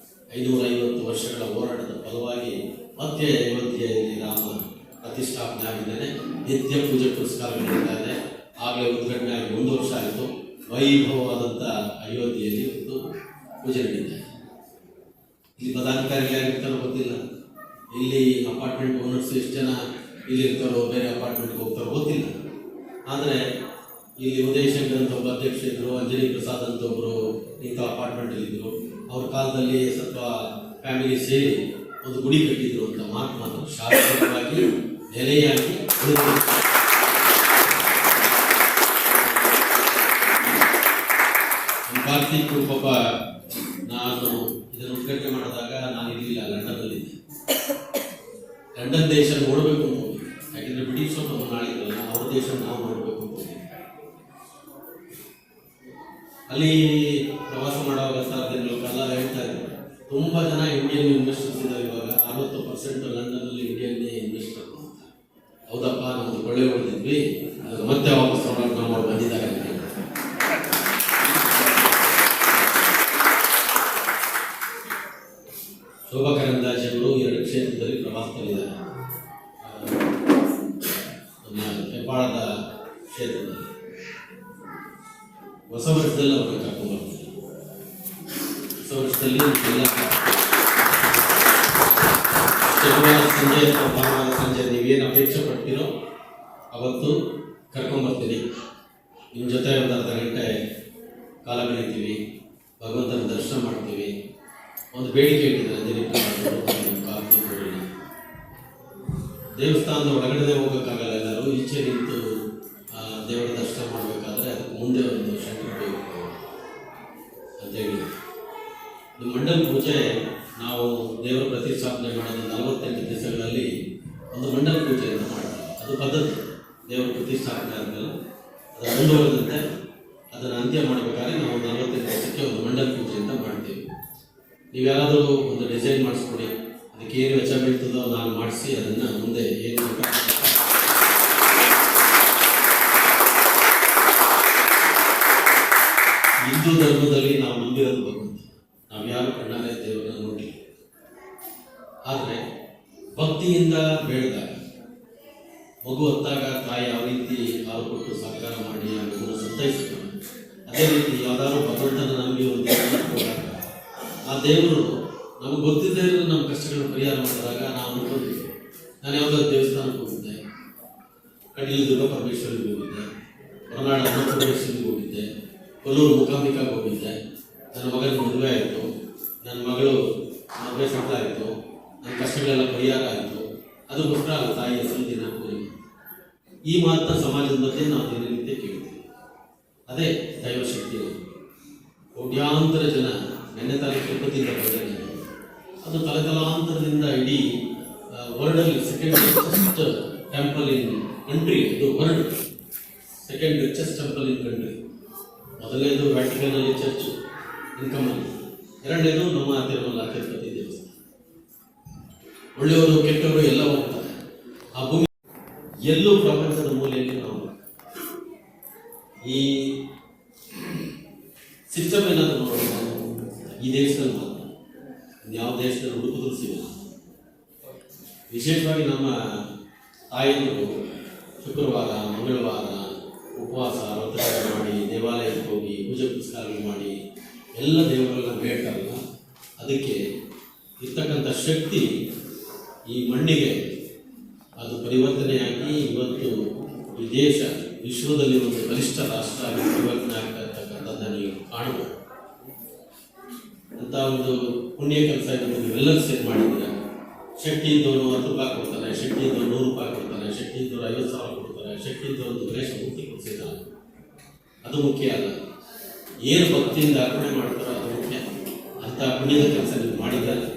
550 ವರ್ಷಗಳ ಹೋರಾಟದ ಫಲವಾಗಿ ಮತ್ತೆ ಅಯೋಧ್ಯೆಯಲ್ಲಿ ರಾಮ ಪ್ರತಿಷ್ಠಾಪನೆ ಆಗಿದ್ದಾನೆ. ನಿತ್ಯ ಪೂಜೆ ಪುರಸ್ಕಾರಗಳು ನಡೀತಾ ಇದೆ. ಆಗಲೇ ಉದ್ಘಾಟನೆ ಆಗಿ 1 ವರ್ಷ ಆಯಿತು. ವೈಭವವಾದಂಥ ಅಯೋಧ್ಯೆಯಲ್ಲಿ ಒಂದು ಪೂಜೆ ನಡೀತಾ ಇದೆ. ಇಲ್ಲಿ ಪದಾಧಿಕಾರಿಗಳು ಯಾರಿರ್ತಾರೋ ಗೊತ್ತಿಲ್ಲ, ಇಲ್ಲಿ ಅಪಾರ್ಟ್ಮೆಂಟ್ ಓನರ್ಸ್ ಎಷ್ಟು ಜನ ಇಲ್ಲಿ ಇರ್ತಾರೋ, ಬೇರೆ ಅಪಾರ್ಟ್ಮೆಂಟ್ಗೆ ಹೋಗ್ತಾರೋ ಗೊತ್ತಿಲ್ಲ. ಆದರೆ ಇಲ್ಲಿ ಉದಯ್ ಶಂಕರ್ ಅಂತ ಒಬ್ಬ ಅಧ್ಯಕ್ಷ ಇದ್ದರು, ಅಂಜನಿ ಪ್ರಸಾದ್ ಅಂತ ಒಬ್ಬರು ಇಂಥ ಅಪಾರ್ಟ್ಮೆಂಟಲ್ಲಿದ್ದರು. ಅವ್ರ ಕಾಲದಲ್ಲಿ ಸ್ವಲ್ಪ ಫ್ಯಾಮಿಲಿ ಸೇರಿ ಒಂದು ಗುಡಿ ಕಟ್ಟಿದ್ರು ಅಂತ ಮಾತು ಮಾತ್ರ ಶಾಶ್ವತವಾಗಿ ನೆಲೆಯಾಗಿ ಉಳಿದಿದೆ. ಕಾರ್ತಿಕ್ ಪಾಪ ನಾನು ಇದನ್ನು ಉದ್ಘಾಟನೆ ಮಾಡಿದಾಗ ನಾನು ಇರಲಿಲ್ಲ, ಲಂಡನ್ನಲ್ಲಿದ್ದೆ. ಲಂಡನ್ ದೇಶ ನೋಡಬೇಕು ಅಂತ ಹೋಗಿ, ಯಾಕೆಂದರೆ ಬ್ರಿಟಿಷರು ನಮ್ಮ ನಾಳಿದ್ರಲ್ಲ, ಅವ್ರ ದೇಶ ನಾವು ನೋಡಬೇಕು ಅಂತ ಹೋಗಿ ಅಲ್ಲಿ ಪ್ರವಾಸ ಮಾಡುವಾಗ ಸಾರ್ವಜನಿಕರು ಕಾಲ ಹೇಳ್ತಾ ಇದ್ದಾರೆ, ತುಂಬ ಜನ ಇಂಡಿಯನ್ ಇನ್ವೆಸ್ಟರ್ಸ್ ಇದ್ದಾರೆ. ಇವಾಗ 60% ಲಂಡನ್ನಲ್ಲಿ ಇಂಡಿಯನ್ ಇನ್ವೆಸ್ಟರ್. ಹೌದಪ್ಪ, ನಮ್ದು ಕೊಳ್ಳೆ ಹೊಡೆದಿದ್ವಿ, ಅದಕ್ಕೆ ಮತ್ತೆ ವಾಪಸ್ ನಾವು ಬಂದಿದ್ದಾರೆ ಅಂತ. ಶೋಭಾ ಕರಂದಾಜೆ ಅವರು 2 ಕ್ಷೇತ್ರದಲ್ಲಿ ಪ್ರವಾಸದಲ್ಲಿದ್ದಾರೆ. ನಮ್ಮ ಹೆಬ್ಬಾಳದ ಕ್ಷೇತ್ರದಲ್ಲಿ ಹೊಸ ವರ್ಷದಲ್ಲಿ ಅವ್ರನ್ನ ಕರ್ಕೊಂಡ್ಬರ್ತೀವಿ. ಹೊಸ ವರ್ಷದಲ್ಲಿ ಶನಿವಾರ ಸಂಜೆ ಅಥವಾ ಭಾನುವಾರ ಸಂಜೆ ನೀವೇನು ಅಪೇಕ್ಷೆ ಪಡ್ತೀರೋ ಅವತ್ತು ಕರ್ಕೊಂಡ್ಬರ್ತೀನಿ. ನಿಮ್ಮ ಜೊತೆ ಒಂದು ಅರ್ಧ ಗಂಟೆ ಕಾಲ ಕಳೀತೀವಿ, ಭಗವಂತನ ದರ್ಶನ ಮಾಡ್ತೀವಿ. ಒಂದು ಬೇಡಿಕೆ ಇಟ್ಟಿದ್ದಾರೆ ಅಂಜನಿ ಕಾರ್ತಿಕ್ ಅವರಿಗೆ, ದೇವಸ್ಥಾನದ ಒಳಗಡೆ ಹೋಗೋಕ್ಕಾಗಲ್ಲ, ಎಲ್ಲರೂ ಈಚೆ ನಿಂತು ದೇವರ ದರ್ಶನ ಮಾಡಬೇಕಾದ್ರೆ ಅದಕ್ಕೆ ಮುಂದೆ ಒಂದು ಶಂಕರ್ ಬೇಕು ಅಂತೇಳಿ ಇದು ಮಂಡಲ ಪೂಜೆ. ನಾವು ದೇವರ ಪ್ರತಿಷ್ಠಾಪನೆ ಮಾಡೋದು 48 ದಿವಸಗಳಲ್ಲಿ ಒಂದು ಮಂಡಲ ಪೂಜೆ ಅಂತ ಮಾಡ್ತೀವಿ. ಅದು ಪದ್ಧತಿ. ದೇವರ ಪ್ರತಿಷ್ಠಾಪನೆ ಆದಮೇಲೆ ಅದರ ಮುಂದುವರೆದಂತೆ ಅದನ್ನು ಅಂತ್ಯ ಮಾಡಬೇಕಾದ್ರೆ ನಾವು 48 ದಿವಸಕ್ಕೆ ಒಂದು ಮಂಡಲ ಪೂಜೆ ಅಂತ ಮಾಡ್ತೀವಿ. ನೀವು ಯಾರಾದರೂ ಒಂದು ಡಿಸೈನ್ ಮಾಡಿಸ್ಕೊಡಿ, ಅದಕ್ಕೆ ಏನು ವೆಚ್ಚ ಬೀಳ್ತದೋ ನಾನು ಮಾಡಿಸಿ ಅದನ್ನು ಮುಂದೆ ಏನು ಹಿಂದೂ ಧರ್ಮದಲ್ಲಿ ನಾವು ನಂಬಿರೋದು ಭಗವಂತ. ನಾವು ಯಾರು ಕಣ್ಣಾರೆ ದೇವರನ್ನ ನೋಡಿಲ್ಲ. ಆದರೆ ಭಕ್ತಿಯಿಂದ ಬೇಡಿದಾಗ ಮಗು ಹೊತ್ತಾಗ ತಾಯಿ ಯಾವ ರೀತಿ ಹಾಲು ಕೊಟ್ಟು ಸಹಕಾರ ಮಾಡಿ ಆ ಮಗುವನ್ನು ಸಂತೈಸ್ತಾರೆ, ಅದೇ ರೀತಿ ಯಾವ್ದಾದ್ರು ಭಗವಂತನ ನಮಗೆ ಒಂದು ಕೊಟ್ಟಾಗ ಆ ದೇವರು ನಮಗೆ ಗೊತ್ತಿದ್ದೇ ಇರೋ ನಮ್ಮ ಕಷ್ಟಗಳನ್ನು ಪರಿಹಾರ ಮಾಡಿದಾಗ ನಾವು ಅನ್ಕೊಂಡಿದ್ವಿ. ನಾನು ಯಾವುದಾದ್ರು ದೇವಸ್ಥಾನಕ್ಕೆ ಹೋಗಿದ್ದೆ, ಕಟೀಲು ದುರ್ಗಾ ಪರಮೇಶ್ವರಿಗೆ ಹೋಗಿದ್ದೆ, ಹೊರನಾಡು ಅನ್ನಪೂರ್ಣೇಶ್ವರಿಗೆ ಹೋಗಿದ್ದೆ, ಕೊಲ್ಲೂರು ಮೂಕಾಂಬಿಕಾಗೆ ಹೋಗಿದ್ದೆ. ನನ್ನ ಮಗನ ಮದುವೆ ಆಯಿತು, ನನ್ನ ಮಗಳು ಮದುವೆ ಸೆಟ್ಲ್ ಆಯಿತು, ನನ್ನ ಕಷ್ಟಗಳೆಲ್ಲ ಪರಿಹಾರ ಆಯಿತು. ಅದಕ್ಕೋಸ್ಕರ ತಾಯಿಯ ಹೆಸರು ದಿನ ಪೂಜೆ. ಈ ಮಾತನ್ನ ಸಮಾಜದ ಮಧ್ಯೆ ನಾವು ದಿನನಿತ್ಯ ಕೇಳ್ತೀವಿ. ಅದೇ ದೈವಶಕ್ತಿ. ಕೋಟ್ಯಾಂತರ ಜನ ನೆನ್ನೆ ತಾನೇ ತಿರುಪತಿಯಿಂದ ಬಂದೆ. ಅದು ತಲೆತಲಾಂತರದಿಂದ ಇಡೀ ವರ್ಲ್ಡಲ್ಲಿ second richest temple in country. ಇದು world second richest temple in country. ಮೊದಲನೇದು ವ್ಯಾಟಿಕನ್ನಲ್ಲಿ ಚರ್ಚ್ ಇನ್ಕಮಲ್ಲಿ, ಎರಡನೇದು ನಮ್ಮ ತಿರುಮಲ ತಿರುಪತಿ ದೇವಸ್ಥಾನ. ಒಳ್ಳೆಯವರು ಕೆಟ್ಟವರು ಎಲ್ಲ ಹೋಗ್ತಾರೆ. ಆ ಭೂಮಿ ಎಲ್ಲೂ ಪ್ರಪಂಚದ ಮೂಲೆಯಲ್ಲಿ ನಾವು ಈ ಸಿಸ್ಟಮ್ ಏನಾದರೂ ನೋಡೋದು ಈ ದೇಶದಲ್ಲಿ ಮಾತ್ರ, ಯಾವ ದೇಶದಲ್ಲಿ ಹುಡುಕಿದ್ರು ಸಿಗಲ್ಲ. ವಿಶೇಷವಾಗಿ ನಮ್ಮ ತಾಯಂದಿರು ಶುಕ್ರವಾರ ಮಂಗಳವಾರ ಉಪವಾಸ ವ್ರತಗಳು ಮಾಡಿ ದೇವಾಲಯಕ್ಕೆ ಹೋಗಿ ಪೂಜೆ ಪುರಸ್ಕಾರಗಳು ಮಾಡಿ ಎಲ್ಲ ದೇವರೆಲ್ಲ ಬೇಡ್ತಾರಲ್ಲ, ಅದಕ್ಕೆ ಇರ್ತಕ್ಕಂಥ ಶಕ್ತಿ ಈ ಮಣ್ಣಿಗೆ ಅದು ಪರಿವರ್ತನೆಯಾಗಿ ಇವತ್ತು ಈ ದೇಶ ವಿಶ್ವದಲ್ಲಿ ಒಂದು ಬಲಿಷ್ಠ ರಾಷ್ಟ್ರ ಆಗಿ ಪರಿವರ್ತನೆ ಆಗ್ತಾ ಇರ್ತಕ್ಕಂಥದ್ದನ್ನು ನೀವು ಕಾಣಬಹುದು. ಅಂತ ಒಂದು ಪುಣ್ಯ ಕೆಲಸ ಇದನ್ನು ನೀವೆಲ್ಲರೂ ಸೇರಿ ಮಾಡಿದ್ದೀರ. ಶಕ್ತಿ ಇದ್ದವನು 10 ರೂಪಾಯಿ ಕೊಡ್ತಾನೆ, ಶಕ್ತಿ ಇದ್ದವರು 100 ರೂಪಾಯಿ ಕೊಡ್ತಾನೆ, ಶಕ್ತಿ ಇದ್ದವರು 50,000 ಕೊಡ್ತಾರೆ, ಶಕ್ತಿ ಇದ್ದವರು ಗಣೇಶ ಮೂರ್ತಿ ಕೊಡಿಸಿದ್ದಾನೆ. ಅದು ಮುಖ್ಯ ಅಲ್ಲ, ಏನು ಭಕ್ತಿಯಿಂದ ಅರ್ಪಣೆ ಮಾಡ್ತಾರೋ ಅದು ಮುಖ್ಯ. ಅಂಥ ಪುಣ್ಯದ ಕೆಲಸ ನೀವು ಮಾಡಿದ್ದಾರೆ.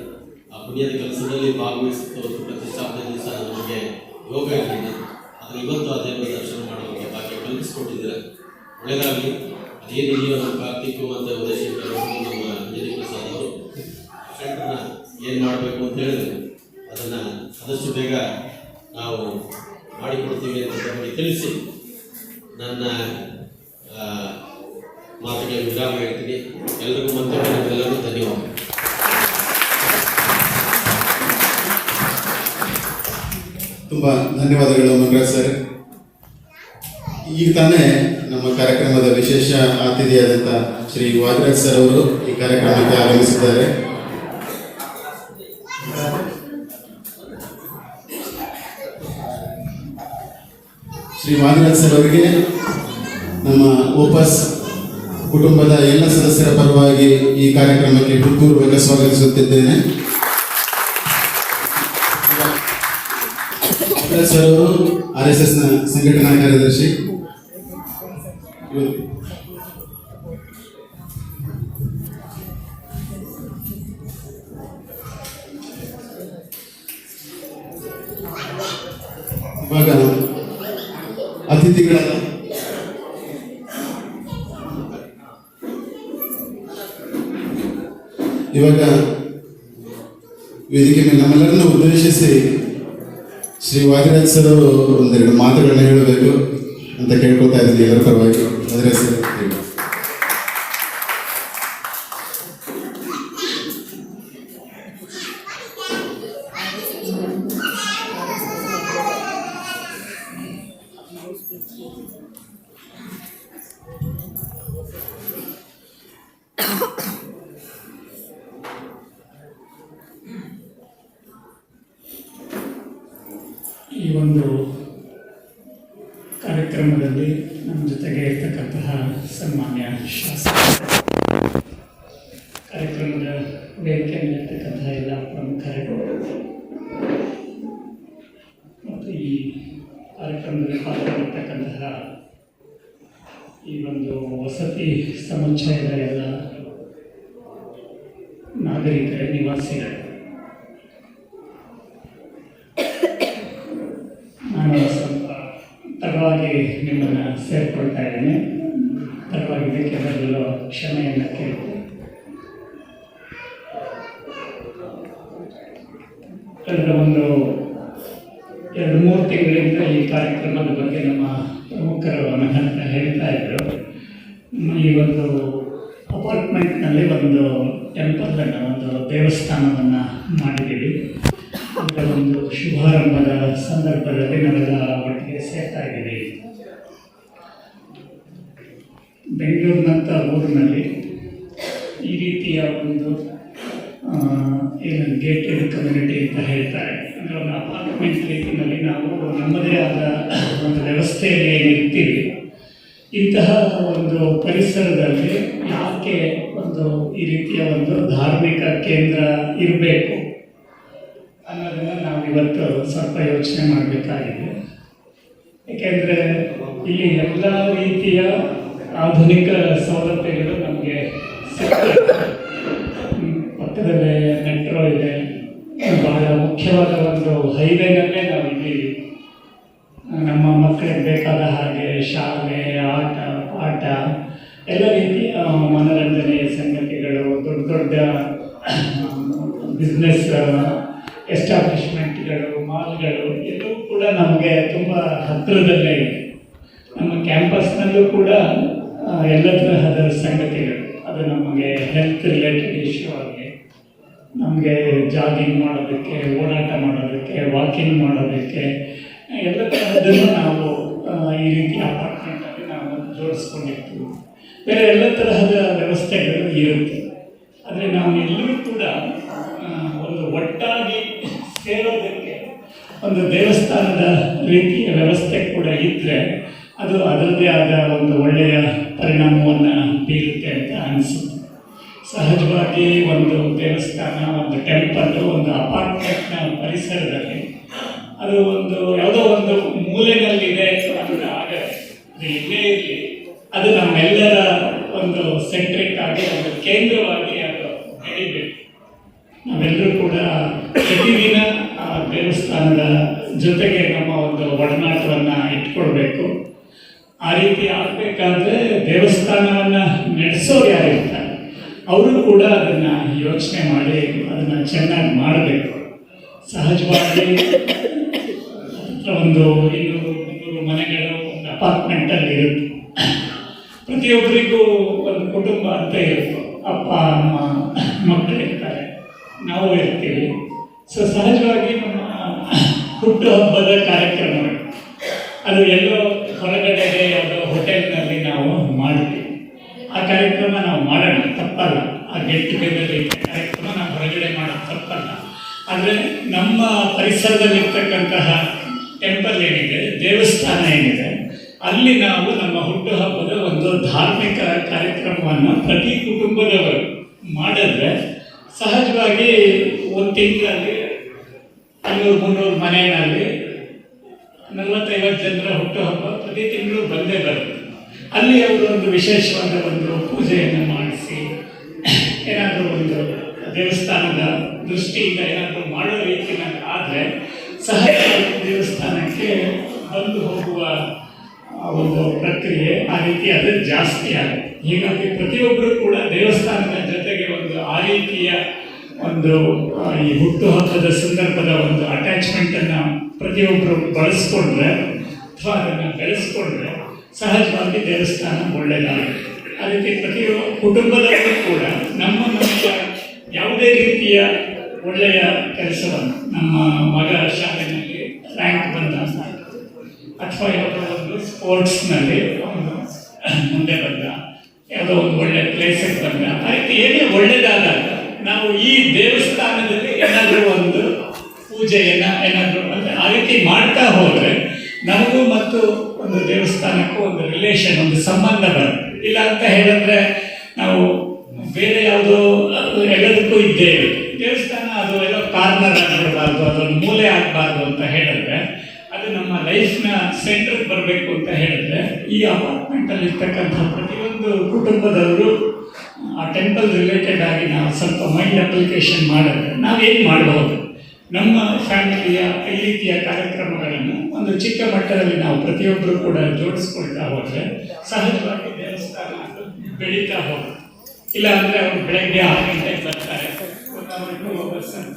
ಆ ಪುಣ್ಯದ ಕೆಲಸದಲ್ಲಿ ಭಾಗವಹಿಸುತ್ತವತ್ತು ಪ್ರತಿಷ್ಠಾಪನೆ ದಿವಸ ನಮಗೆ ಯೋಗ ಇರಲಿಲ್ಲ, ಆದರೆ ಇವತ್ತು ಆ ದೇವರ ದರ್ಶನ ಮಾಡೋಕ್ಕೆ ಭಾಗ್ಯ ಕಲ್ಪಿಸ್ಕೊಟ್ಟಿದ್ದೀರ. ಒಳ್ಳೆಯದಾಗಲಿ. ಅದೇನಿದೆಯೋ ನಮ್ಮ ಕಾರ್ತಿಕ್ ಮತ್ತು ಉದಯಶಂಕರ್ ಅವರು, ನಮ್ಮ ಅಂಜನಿ ಪ್ರಸಾದ್ ಅವರು ಸೆಂಟ್ರನ್ನ ಏನು ಮಾಡಬೇಕು ಅಂತ ಹೇಳಿದ್ರೆ ಅದನ್ನು ಆದಷ್ಟು ಬೇಗ ನಾವು ಮಾಡಿಕೊಡ್ತೀವಿ ಅಂತ ನಮಗೆ ತಿಳಿಸಿ ನನ್ನ ಮಾತಿಗೆ ವಿರಾಮ ಹೇಳ್ತೀನಿ. ಎಲ್ರಿಗೂ ಮತ್ತೊಮ್ಮೆ ನಮ್ಮೆಲ್ಲರಿಗೂ ಧನ್ಯವಾದ. ತುಂಬ ಧನ್ಯವಾದಗಳು ಮಂಗರಾಜ್ ಸರ್. ಈಗ ತಾನೇ ನಮ್ಮ ಕಾರ್ಯಕ್ರಮದ ವಿಶೇಷ ಅತಿಥಿಯಾದಂಥ ಶ್ರೀ ವಾದಿರಾಜ್ ಸರ್ ಅವರು ಈ ಕಾರ್ಯಕ್ರಮಕ್ಕೆ ಆಗಮಿಸಿದ್ದಾರೆ. ಶ್ರೀ ವಾದಿರಾಜ್ ಸರ್ ಅವರಿಗೆ ನಮ್ಮ ಓಪಸ್ ಕುಟುಂಬದ ಎಲ್ಲ ಸದಸ್ಯರ ಪರವಾಗಿ ಈ ಕಾರ್ಯಕ್ರಮಕ್ಕೆ ಹೃತ್ಪೂರ್ವಕ ಸ್ವಾಗತಿಸುತ್ತಿದ್ದೇನೆ. ಸರ್ ಅವರು RSSನ ಸಂಘಟನಾ ಕಾರ್ಯದರ್ಶಿ. ಇವಾಗ ಅತಿಥಿಗಳ ವೇದಿಕೆ ಮೇಲೆ ನಮ್ಮೆಲ್ಲರನ್ನು ಉದ್ದೇಶಿಸಿ ಶ್ರೀ ವಾದಿರಾಜ್ ಸರ್ ಅವರು ಒಂದೆರಡು ಮಾತುಗಳನ್ನ ಹೇಳಬೇಕು ಅಂತ ಕೇಳ್ಕೊತಾ ಇದ್ದೀನಿ ಎಲ್ಲರ ಪರವಾಗಿ. ವಾದಿರಾಜ್ ಸರ್. ಈ ಒಂದು ಕಾರ್ಯಕ್ರಮದಲ್ಲಿ ನಮ್ಮ ಜೊತೆಗೆ ಇರ್ತಕ್ಕಂತಹ ಸನ್ಮಾನ್ಯ ಶಾಸಕರು, ಕಾರ್ಯಕ್ರಮದ ವೇದಿಕೆಯಲ್ಲಿರ್ತಕ್ಕಂತಹ ಎಲ್ಲ ಪ್ರಮುಖರು ಮತ್ತು ಈ ಕಾರ್ಯಕ್ರಮದಲ್ಲಿ ಪಾಲ್ಗೊಂಡಿರ್ತಕ್ಕಂತಹ ಈ ಒಂದು ವಸತಿ ಸಮುಚ್ಚಯದ ಎಲ್ಲ ನಾಗರಿಕರ ನಿವಾಸಿಗಳು, ನಾನು ಸ್ವಲ್ಪ ತಡವಾಗಿ ನಿಮ್ಮನ್ನು ಸೇರಿಕೊಳ್ತಾ ಇದ್ದೇನೆ. ತಡವಾಗಿದ್ದಕ್ಕೆ ಬರಲು ಕ್ಷಮೆಯನ್ನು ಕೇಳ್ತೇನೆ. ಕಳೆದ ಒಂದು 2-3 ತಿಂಗಳಿಂದ ಈ ಕಾರ್ಯಕ್ರಮದ ಬಗ್ಗೆ ನಮ್ಮ ಪ್ರಮುಖರು ನನಗಂತ ಹೇಳ್ತಾ ಇದ್ದರು. ಈ ಒಂದು ಅಪಾರ್ಟ್ಮೆಂಟ್ನಲ್ಲಿ ಒಂದು ಟೆಂಪಲನ್ನು, ಒಂದು ದೇವಸ್ಥಾನವನ್ನು ಮಾಡಿದ್ದೀವಿ. ಒಂದು ಶುಭಾರಂಭದ ಸಂದರ್ಭದಲ್ಲಿ ನಾವೆಲ್ಲ ಒಟ್ಟಿಗೆ ಸೇರ್ತಾ ಇದ್ದೀವಿ. ಬೆಂಗಳೂರಿನಂಥ ಊರಿನಲ್ಲಿ ಈ ರೀತಿಯ ಒಂದು ಏನು ಗೇಟೆಡ್ ಕಮ್ಯುನಿಟಿ ಅಂತ ಹೇಳ್ತಾರೆ, ಅಂದರೆ ಒಂದು ಅಪಾರ್ಟ್ಮೆಂಟ್ ರೀತಿಯಲ್ಲಿ ನಾವು ನಮ್ಮದೇ ಆದ ಒಂದು ವ್ಯವಸ್ಥೆಯಲ್ಲಿ ಏನಿರ್ತೀವಿ, ಇಂತಹ ಒಂದು ಪರಿಸರದಲ್ಲಿ ಯಾಕೆ ಒಂದು ಈ ರೀತಿಯ ಒಂದು ಧಾರ್ಮಿಕ ಕೇಂದ್ರ ಇರಬೇಕು ಅನ್ನೋದನ್ನು ನಾವು ಇವತ್ತು ಸ್ವಲ್ಪ ಯೋಚನೆ ಮಾಡಬೇಕಾಗಿದೆ. ಏಕೆಂದರೆ ಇಲ್ಲಿ ಎಲ್ಲ ರೀತಿಯ ಆಧುನಿಕ ಸೌಲಭ್ಯಗಳು ನಮಗೆ ಸಿಗ್ತವೆ. ಪಕ್ಕದಲ್ಲೇ ಮೆಟ್ರೋ ಇದೆ, ಬಹಳ ಮುಖ್ಯವಾದ ಒಂದು ಹೈವೇನಲ್ಲೇ ನಾವಿದ್ದೀವಿ. ನಮ್ಮ ಮಕ್ಕಳಿಗೆ ಬೇಕಾದ ಹಾಗೆ ಶಾಲೆ, ಆಟ, ಪಾಠ, ಎಲ್ಲ ರೀತಿಯ ಮನೋರಂಜನೆಯ ಸಂಗತಿಗಳು, ದೊಡ್ಡ ದೊಡ್ಡ ಬಿಸ್ನೆಸ್ ಎಸ್ಟಾಬ್ಲಿಷ್ಮೆಂಟ್ಗಳು, ಮಾಲ್ಗಳು ಎಲ್ಲವೂ ಕೂಡ ನಮಗೆ ತುಂಬ ಹತ್ತಿರದಲ್ಲೇ ಇದೆ. ನಮ್ಮ ಕ್ಯಾಂಪಸ್ನಲ್ಲೂ ಕೂಡ ಎಲ್ಲ ತರಹದ ಸಂಗತಿಗಳು, ಅದು ನಮಗೆ ಹೆಲ್ತ್ ರಿಲೇಟೆಡ್ ಇಶ್ಯೂ ಆಗಲಿ, ನಮಗೆ ಜಾಗಿಂಗ್ ಮಾಡೋದಕ್ಕೆ, ಓಡಾಟ ಮಾಡೋದಕ್ಕೆ, ವಾಕಿಂಗ್ ಮಾಡೋದಕ್ಕೆ ಎಲ್ಲ ತರಹದನ್ನು ನಾವು ಈ ರೀತಿ ಅಪಾರ್ಟ್ಮೆಂಟಲ್ಲಿ ನಾವು ಜೋಡಿಸ್ಕೊಂಡಿರ್ತೀವಿ. ಬೇರೆ ಎಲ್ಲ ತರಹದ ವ್ಯವಸ್ಥೆಗಳು ಇರುತ್ತೆ. ಆದರೆ ನಾವು ಎಲ್ಲರೂ ಕೂಡ ಒಂದು ಒಟ್ಟಾಗಿ ಸೇರೋದಕ್ಕೆ ಒಂದು ದೇವಸ್ಥಾನದ ರೀತಿಯ ವ್ಯವಸ್ಥೆ ಕೂಡ ಇದ್ದರೆ ಅದು ಅದರದ್ದೇ ಆದ ಒಂದು ಒಳ್ಳೆಯ ಪರಿಣಾಮವನ್ನು ಬೀರುತ್ತೆ ಅಂತ ಅನಿಸುತ್ತೆ. ಸಹಜವಾಗಿ ಒಂದು ದೇವಸ್ಥಾನ, ಒಂದು ಟೆಂಪಲ್ಲು, ಒಂದು ಅಪಾರ್ಟ್ಮೆಂಟ್ನ ಪರಿಸರದಲ್ಲಿ ಅದು ಒಂದು ಯಾವುದೋ ಒಂದು ಮೂಲೆಯಲ್ಲಿದೆ ಅಂತ ಆಗತ್ತೆ. ಅದು ಎಲ್ಲೇ ಇರಲಿ, ಅದು ನಮ್ಮೆಲ್ಲರ ಒಂದು ಸೆಂಟ್ರಿಕ್ ಆಗಿ ಒಂದು ಕೇಂದ್ರವಾಗಿ ಅದು ಬೆಳಿಬೇಕು. ನಾವೆಲ್ಲರೂ ಕೂಡ ಪ್ರತಿದಿನ ಆ ದೇವಸ್ಥಾನದ ಜೊತೆಗೆ ನಮ್ಮ ಒಂದು ಒಡನಾಟವನ್ನು ಇಟ್ಕೊಳ್ಬೇಕು. ಆ ರೀತಿ ಆಗಬೇಕಾದ್ರೆ ದೇವಸ್ಥಾನವನ್ನು ನಡೆಸೋರು ಯಾರಿರ್ತಾರೆ ಅವರು ಕೂಡ ಅದನ್ನು ಯೋಚನೆ ಮಾಡಿ ಅದನ್ನು ಚೆನ್ನಾಗಿ ಮಾಡಬೇಕು. ಸಹಜವಾಗಿ ಒಂದು 200-300 ಮನೆಗಳು ಒಂದು ಅಪಾರ್ಟ್ಮೆಂಟಲ್ಲಿ ಇರುತ್ತೆ. ಪ್ರತಿಯೊಬ್ಬರಿಗೂ ಒಂದು ಕುಟುಂಬ ಅಂತ ಇರುತ್ತೆ. ಅಪ್ಪ, ಅಮ್ಮ, ಮಕ್ಕಳಿರ್ತಾರೆ, ನಾವು ಇರ್ತೀವಿ. ಸೊ ಸಹಜವಾಗಿ ನಮ್ಮ ಹುಟ್ಟುಹಬ್ಬದ ಕಾರ್ಯಕ್ರಮಗಳು ಅದು ಎಲ್ಲೋ ಹೊರಗಡೆಗೆ ಯಾವುದೋ ಹೋಟೆಲ್ನಲ್ಲಿ ನಾವು ಮಾಡ್ತೀವಿ. ಆ ಕಾರ್ಯಕ್ರಮ ನಾವು ಮಾಡೋಣ, ತಪ್ಪಲ್ಲ. ಆ ಗೆಟ್ ಟುಗೆದರ್ ಕಾರ್ಯಕ್ರಮ ನಾವು ಹೊರಗಡೆ ಮಾಡೋದು ತಪ್ಪಲ್ಲ. ಆದರೆ ನಮ್ಮ ಪರಿಸರದಲ್ಲಿರ್ತಕ್ಕಂತಹ ಟೆಂಪಲ್ ಏನಿದೆ, ದೇವಸ್ಥಾನ ಏನಿದೆ, ಅಲ್ಲಿ ನಾವು ನಮ್ಮ ಹುಟ್ಟುಹಬ್ಬದ ಒಂದು ಧಾರ್ಮಿಕ ಕಾರ್ಯಕ್ರಮವನ್ನು ಪ್ರತಿ ಕುಟುಂಬದವರು ಮಾಡಿದ್ರೆ ಸಹಜವಾಗಿ ಒಂದು ತಿಂಗಳಲ್ಲಿ 200-300 ಮನೆಯಲ್ಲಿ 40-50 ಜನರ ಹುಟ್ಟುಹಬ್ಬ ಪ್ರತಿ ತಿಂಗಳು ಬಂದೇ ಬರುತ್ತೆ. ಅಲ್ಲಿ ಅವರು ಒಂದು ವಿಶೇಷವಾದ ಒಂದು ಪೂಜೆಯನ್ನು ಮಾಡಿಸಿ ಏನಾದರೂ ಒಂದು ದೇವಸ್ಥಾನದ ದೃಷ್ಟಿಯಿಂದ ಏನಾದರೂ ಮಾಡೋ ರೀತಿಯಲ್ಲಿ ಆದರೆ ಸಹಜವಾಗಿ ದೇವಸ್ಥಾನಕ್ಕೆ ಬಂದು ಹೋಗುವ ಒಂದು ಪ್ರಕ್ರಿಯೆ ಆ ರೀತಿ ಅದು ಜಾಸ್ತಿ ಆಗುತ್ತೆ. ಹೀಗಾಗಿ ಪ್ರತಿಯೊಬ್ಬರು ಕೂಡ ದೇವಸ್ಥಾನದ ಜೊತೆಗೆ ಒಂದು ಆ ರೀತಿಯ ಒಂದು ಈ ಹುಟ್ಟುಹಬ್ಬದ ಸಂದರ್ಭದ ಒಂದು ಅಟ್ಯಾಚ್ಮೆಂಟನ್ನು ಪ್ರತಿಯೊಬ್ಬರು ಬಳಸ್ಕೊಂಡ್ರೆ ಅಥವಾ ಅದನ್ನು ಬೆಳೆಸ್ಕೊಂಡ್ರೆ ಸಹಜವಾಗಿ ದೇವಸ್ಥಾನ ಒಳ್ಳೆಯದಾಗುತ್ತೆ. ಆ ರೀತಿ ಪ್ರತಿಯೊಬ್ಬ ಕುಟುಂಬದಲ್ಲೂ ಕೂಡ ನಮ್ಮ ಮನೆಯ ಯಾವುದೇ ರೀತಿಯ ಒಳ್ಳೆಯ ಕೆಲಸವನ್ನು, ನಮ್ಮ ಮಗ ಶಾಲೆಯಲ್ಲಿ ರ್ಯಾಂಕ್ ಬಂದ ಅಥವಾ ಯಾವುದೋ ಒಂದು ಸ್ಪೋರ್ಟ್ಸ್ನಲ್ಲಿ ಅವನು ಮುಂದೆ ಬಂದ, ಯಾವುದೋ ಒಂದು ಒಳ್ಳೆಯ ಪ್ಲೇಸಿಗೆ ಬಂದ, ಆ ರೀತಿ ಏನೇ ಒಳ್ಳೆಯದಾದಾಗ ನಾವು ಈ ದೇವಸ್ಥಾನದಲ್ಲಿ ಏನಾದರೂ ಒಂದು ಪೂಜೆಯನ್ನು ಏನಾದರೂ ಅಂದರೆ ಆ ರೀತಿ ಮಾಡ್ತಾ ಹೋದರೆ ನಮಗೂ ಮತ್ತು ಒಂದು ದೇವಸ್ಥಾನಕ್ಕೂ ಒಂದು ರಿಲೇಷನ್, ಒಂದು ಸಂಬಂಧ ಬರುತ್ತೆ. ಇಲ್ಲ ಅಂತ ಹೇಳಿದ್ರೆ ನಾವು ಬೇರೆ ಯಾವುದೋ ಎಲ್ಲದಕ್ಕೂ ಇದ್ದೇ ಇರುತ್ತೆ. ದೇವಸ್ಥಾನ ಅದು ಎಲ್ಲೋ ಕಾರ್ನರ್ ಆಗಿರಬಾರ್ದು, ಅದೊಂದು ಮೂಲೆ ಆಗಬಾರ್ದು ಅಂತ ಹೇಳಿದ್ರೆ, ಅದು ನಮ್ಮ ಲೈಫ್ನ ಸೆಂಟ್ರಿಗೆ ಬರಬೇಕು ಅಂತ ಹೇಳಿದ್ರೆ ಈ ಅಪಾರ್ಟ್ಮೆಂಟಲ್ಲಿ ಇರ್ತಕ್ಕಂಥ ಪ್ರತಿಯೊಂದು ಕುಟುಂಬದವರು ಆ ಟೆಂಪಲ್ ರಿಲೇಟೆಡ್ ಆಗಿ ನಾವು ಸ್ವಲ್ಪ ಮೈಂಡ್ ಅಪ್ಲಿಕೇಶನ್ ಮಾಡಿದ್ರೆ ನಾವೇನು ಮಾಡಬಹುದು? ನಮ್ಮ ಫ್ಯಾಮಿಲಿಯ ಈ ರೀತಿಯ ಕಾರ್ಯಕ್ರಮಗಳನ್ನು ಒಂದು ಚಿಕ್ಕ ಮಟ್ಟದಲ್ಲಿ ನಾವು ಪ್ರತಿಯೊಬ್ಬರು ಕೂಡ ಜೋಡಿಸ್ಕೊಳ್ತಾ ಹೋದರೆ ಸಹಜವಾಗಿ ದೇವಸ್ಥಾನ ಬೆಳೀತಾ ಹೋಗುತ್ತೆ. ಇಲ್ಲ ಅಂದರೆ ಅವರು ಬೆಳಗ್ಗೆ 6 ಗಂಟೆಗೆ ಬರ್ತಾರೆ,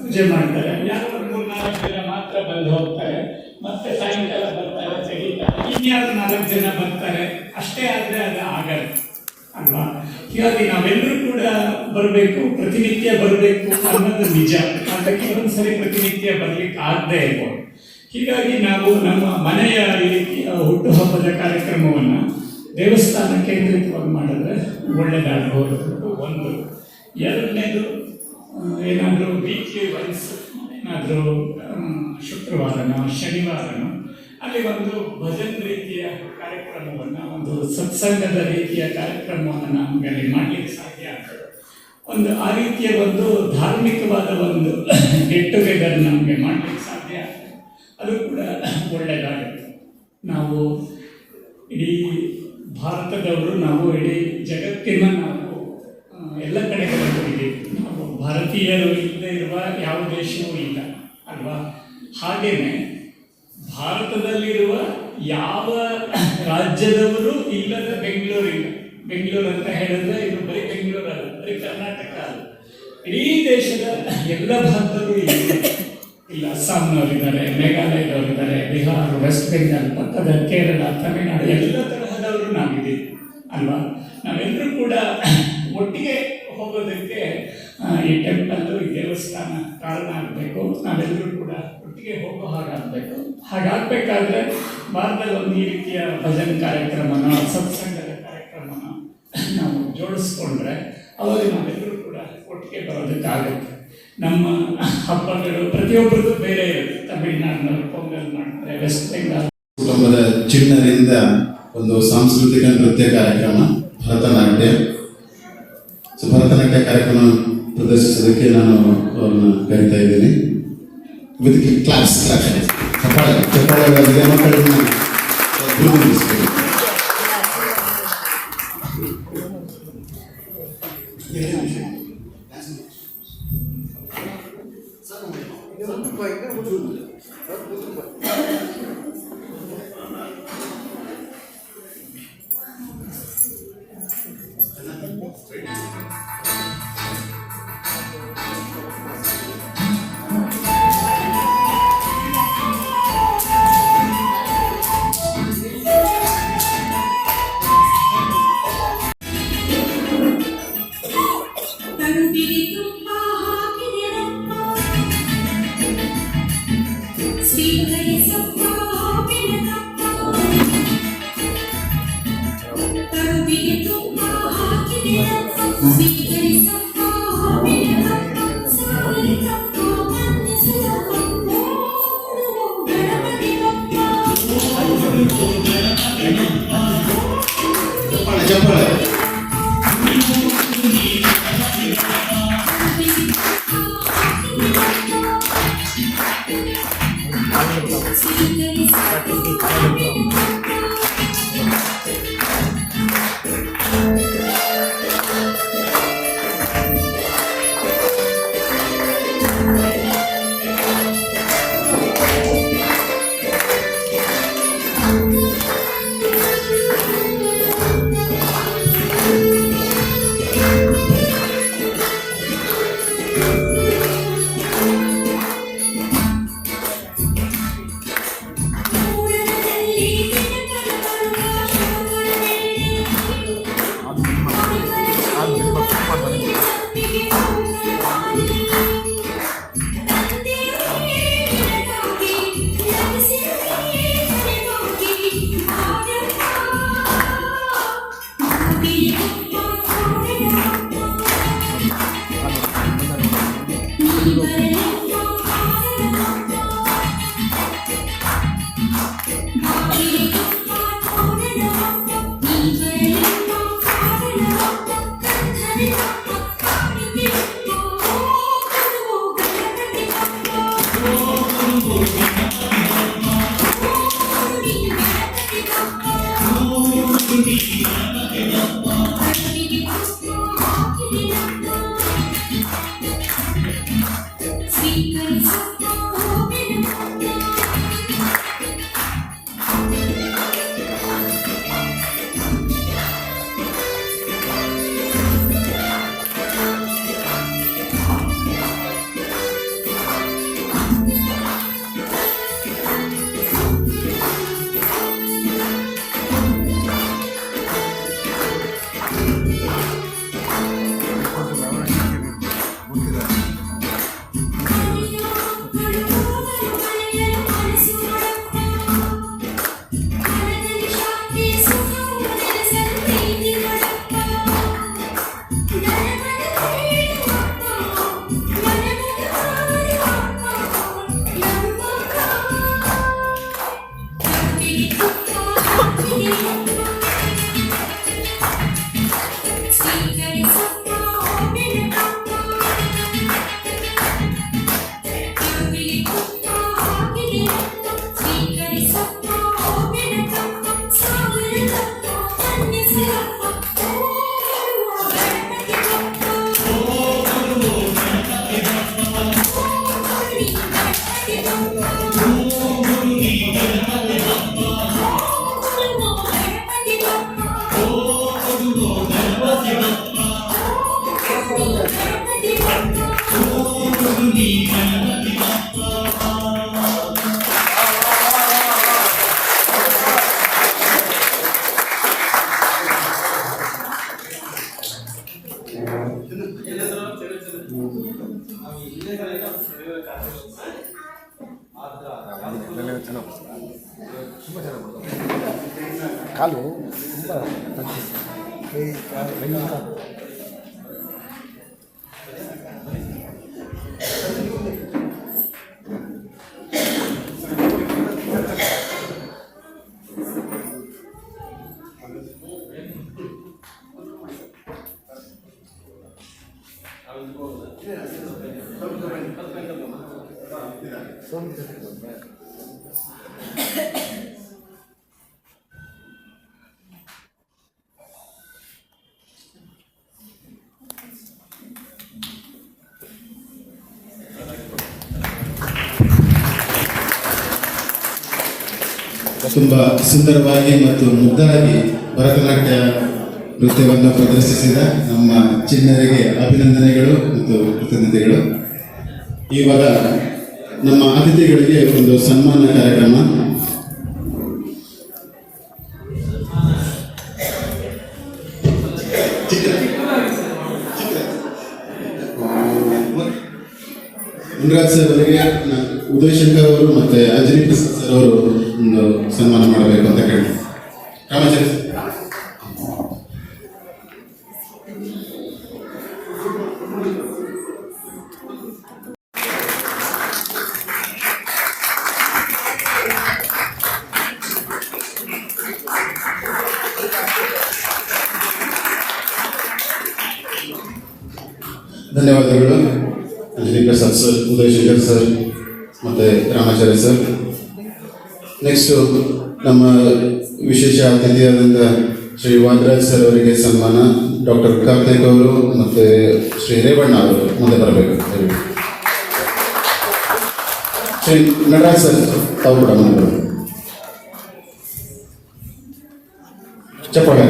ಪೂಜೆ ಮಾಡ್ತಾರೆ, ಯಾರೋ 3-4 ಜನ ಮಾತ್ರ ಬಂದು ಹೋಗ್ತಾರೆ, ಮತ್ತೆ ಸಾಯಂಕಾಲ ಬರ್ತಾರೆ, ತೆಗಿತಾರೆ, ಇನ್ಯಾರು 4 ಜನ ಬರ್ತಾರೆ, ಅಷ್ಟೇ ಆದರೆ ಅದು ಆಗಲ್ಲ ಅಲ್ವಾ? ಹೀಗಾಗಿ ನಾವೆಲ್ಲರೂ ಕೂಡ ಬರಬೇಕು, ಪ್ರತಿನಿತ್ಯ ಬರಬೇಕು ಅನ್ನೋದು ನಿಜ. ಆದರೆ ಕೆಲವೊಂದ್ಸರಿ ಪ್ರತಿನಿತ್ಯ ಬರ್ಲಿಕ್ಕೆ ಆಗದೆ ಇರ್ಬೋದು. ಹೀಗಾಗಿ ನಾವು ನಮ್ಮ ಮನೆಯ ಈ ರೀತಿಯ ಹುಟ್ಟುಹಬ್ಬದ ಕಾರ್ಯಕ್ರಮವನ್ನು ದೇವಸ್ಥಾನ ಕೇಂದ್ರಿತವಾಗಿ ಮಾಡಿದ್ರೆ ಒಳ್ಳೆಯದಾಗಬಹುದು. ಒಂದು. ಎರಡನೇದು, ಏನಾದರೂ ವೀಕ್ಲಿ ವೈಸ್ ಏನಾದರೂ ಶುಕ್ರವಾರನೋ ಶನಿವಾರನೋ ಅಲ್ಲಿ ಒಂದು ಭಜನ್ ರೀತಿಯ ಕಾರ್ಯಕ್ರಮವನ್ನು, ಒಂದು ಸತ್ಸಂಗದ ರೀತಿಯ ಕಾರ್ಯಕ್ರಮವನ್ನು ನಮಗೆ ಅಲ್ಲಿ ಮಾಡಲಿಕ್ಕೆ ಸಾಧ್ಯ ಆಗ್ತದೆ. ಒಂದು ಆ ರೀತಿಯ ಒಂದು ಧಾರ್ಮಿಕವಾದ ಒಂದು ಗೆಟ್ ಟುಗೆದರ್ ನಮಗೆ ಮಾಡಲಿಕ್ಕೆ ಸಾಧ್ಯ ಆಗ್ತದೆ. ಅದು ಕೂಡ ಒಳ್ಳೆಯದಾಗುತ್ತೆ. ನಾವು ಇಡೀ ಭಾರತದವರು, ನಾವು ಇಡೀ ಜಗತ್ತಿನ ನಾವು ಎಲ್ಲ ಕಡೆಗಳಲ್ಲೂ ಇದ್ದೀವಿ. ನಾವು ಭಾರತೀಯರು ಇಲ್ಲದೆ ಇರುವ ಯಾವ ದೇಶವೂ ಇಲ್ಲ ಅಲ್ವಾ? ಹಾಗೆಯೇ ಭಾರತದಲ್ಲಿರುವ ಯಾವ ರಾಜ್ಯದವರು ಇಲ್ಲದ ಬೆಂಗಳೂರಿಲ್ಲ. ಬೆಂಗಳೂರು ಅಂತ ಹೇಳಿದ್ರೆ ಇದು ಬರೀ ಬೆಂಗಳೂರು ಅಲ್ಲ, ಬರೀ ಕರ್ನಾಟಕ ಅಲ್ಲ, ಇಡೀ ದೇಶದ ಎಲ್ಲ ಭಾಗದಲ್ಲೂ ಇಲ್ಲ. ಅಸ್ಸಾಂನವರಿದ್ದಾರೆ, ಮೇಘಾಲಯದವರಿದ್ದಾರೆ, ಬಿಹಾರ್, ವೆಸ್ಟ್ ಬೆಂಗಾಲ್, ಪಕ್ಕದ ಕೇರಳ, ತಮಿಳುನಾಡು, ಎಲ್ಲ ತರಹದವರು ನಾವಿದ್ದೀವಿ ಅಲ್ವಾ? ನಾವೆಲ್ಲರೂ ಕೂಡ ಒಟ್ಟಿಗೆ ಹೋಗೋದಕ್ಕೆ ಈ ಟೆಂಪಲ್ಲು, ಈ ದೇವಸ್ಥಾನ ಕಾರಣ ಆಗಬೇಕು. ನಾವೆಲ್ಲರೂ ಕೂಡ ಒಟ್ಟಿಗೆ ಹೋಗೋ ಹಾಗಾಗಬೇಕು. ಹಾಗಾಗಬೇಕಾದ್ರೆ ಭಾರತದಲ್ಲಿ ಒಂದು ಈ ರೀತಿಯ ಭಜನ್ ಕಾರ್ಯಕ್ರಮನ, ಸತ್ಸಂಗದ ಕಾರ್ಯಕ್ರಮನ ನಾವು ಜೋಡಿಸ್ಕೊಂಡ್ರೆ ಅವಾಗ ನಾವೆಲ್ಲರೂ ಕೂಡ ಒಟ್ಟಿಗೆ ಬರೋದಕ್ಕಾಗುತ್ತೆ. ನಮ್ಮ ಹಬ್ಬಗಳು ಪ್ರತಿಯೊಬ್ಬರಿಗೂ ಬೇರೆ ಇರುತ್ತೆ. ತಮಿಳುನಾಡಿನವರು ಪೊಂಗಲ್ ಮಾಡ್ತಾರೆ, ವೆಸ್ಟ್ ಬೆಂಗಾಲ್. ಕುಟುಂಬದ ಚಿಣ್ಣರಿಂದ ಒಂದು ಸಾಂಸ್ಕೃತಿಕ ನೃತ್ಯ ಕಾರ್ಯಕ್ರಮ ಭರತನಾಟ್ಯ. ಸೊ ಭರತನಾಟ್ಯ ಕಾರ್ಯಕ್ರಮ ಪ್ರದರ್ಶಿಸೋದಕ್ಕೆ ನಾನು ಅವ್ರನ್ನ ಕರಿತಾ ಇದ್ದೀನಿ. ವಿತ್ ಕ್ಲಾಸ್ ಚಪ್ಪಾಳೆ ಮಕ್ಕಳನ್ನ ಗುರುತಿಸಬೇಕು. ಕಾಲು ತುಂಬ ಕೈ ತುಂಬ ಸುಂದರವಾಗಿ ಮತ್ತು ಮುದ್ದಾಗಿ ಭರತನಾಟ್ಯ ನೃತ್ಯವನ್ನು ಪ್ರದರ್ಶಿಸಿದ ನಮ್ಮ ಚಿಣ್ಣರಿಗೆ ಅಭಿನಂದನೆಗಳು ಮತ್ತು ಕೃತಜ್ಞತೆಗಳು. ಇವಾಗ ನಮ್ಮ ಅತಿಥಿಗಳಿಗೆ ಒಂದು ಸನ್ಮಾನ ಕಾರ್ಯಕ್ರಮ. ಮುನ್ರಾಜ್ ಸರ್ ಅವರಿಗೆ ಉದಯ್ ಶಂಕರ್ ಅವರು ಮತ್ತೆ ಅಂಜನಿ ಪ್ರಸಾದ್ ಸರ್ ಅವರು ಒಂದು ಸನ್ಮಾನ ಮಾಡಬೇಕು ಅಂತ ಕೇಳಿ. ರಾಮಾಚಾರ್ಯ ಧನ್ಯವಾದಗಳು. ಅಂಜನಿ ಪ್ರಸಾದ್ ಸರ್, ಉದಯ್ ಶಂಕರ್ ಸರ್ ಮತ್ತು ರಾಮಾಚಾರ್ಯ ಸರ್. ನೆಕ್ಸ್ಟು ನಮ್ಮ ವಿಶೇಷ ಅತಿಥಿಯಾದಂಥ ಶ್ರೀ ವಾದ್ರಾಜ್ ಸರ್ ಅವರಿಗೆ ಸನ್ಮಾನ. ಡಾಕ್ಟರ್ ಕಾರ್ತಿಕ್ ಅವರು ಮತ್ತು ಶ್ರೀ ರೇವಣ್ಣ ಅವರು ಮುಂದೆ ಬರಬೇಕು. ಶ್ರೀ ನಟರಾಜ್ ಸರ್ ತಾವು ಕೂಡ ಮುಂದೆ ಬರಬೇಕು. ಚಪ್ಪಾಳೆ.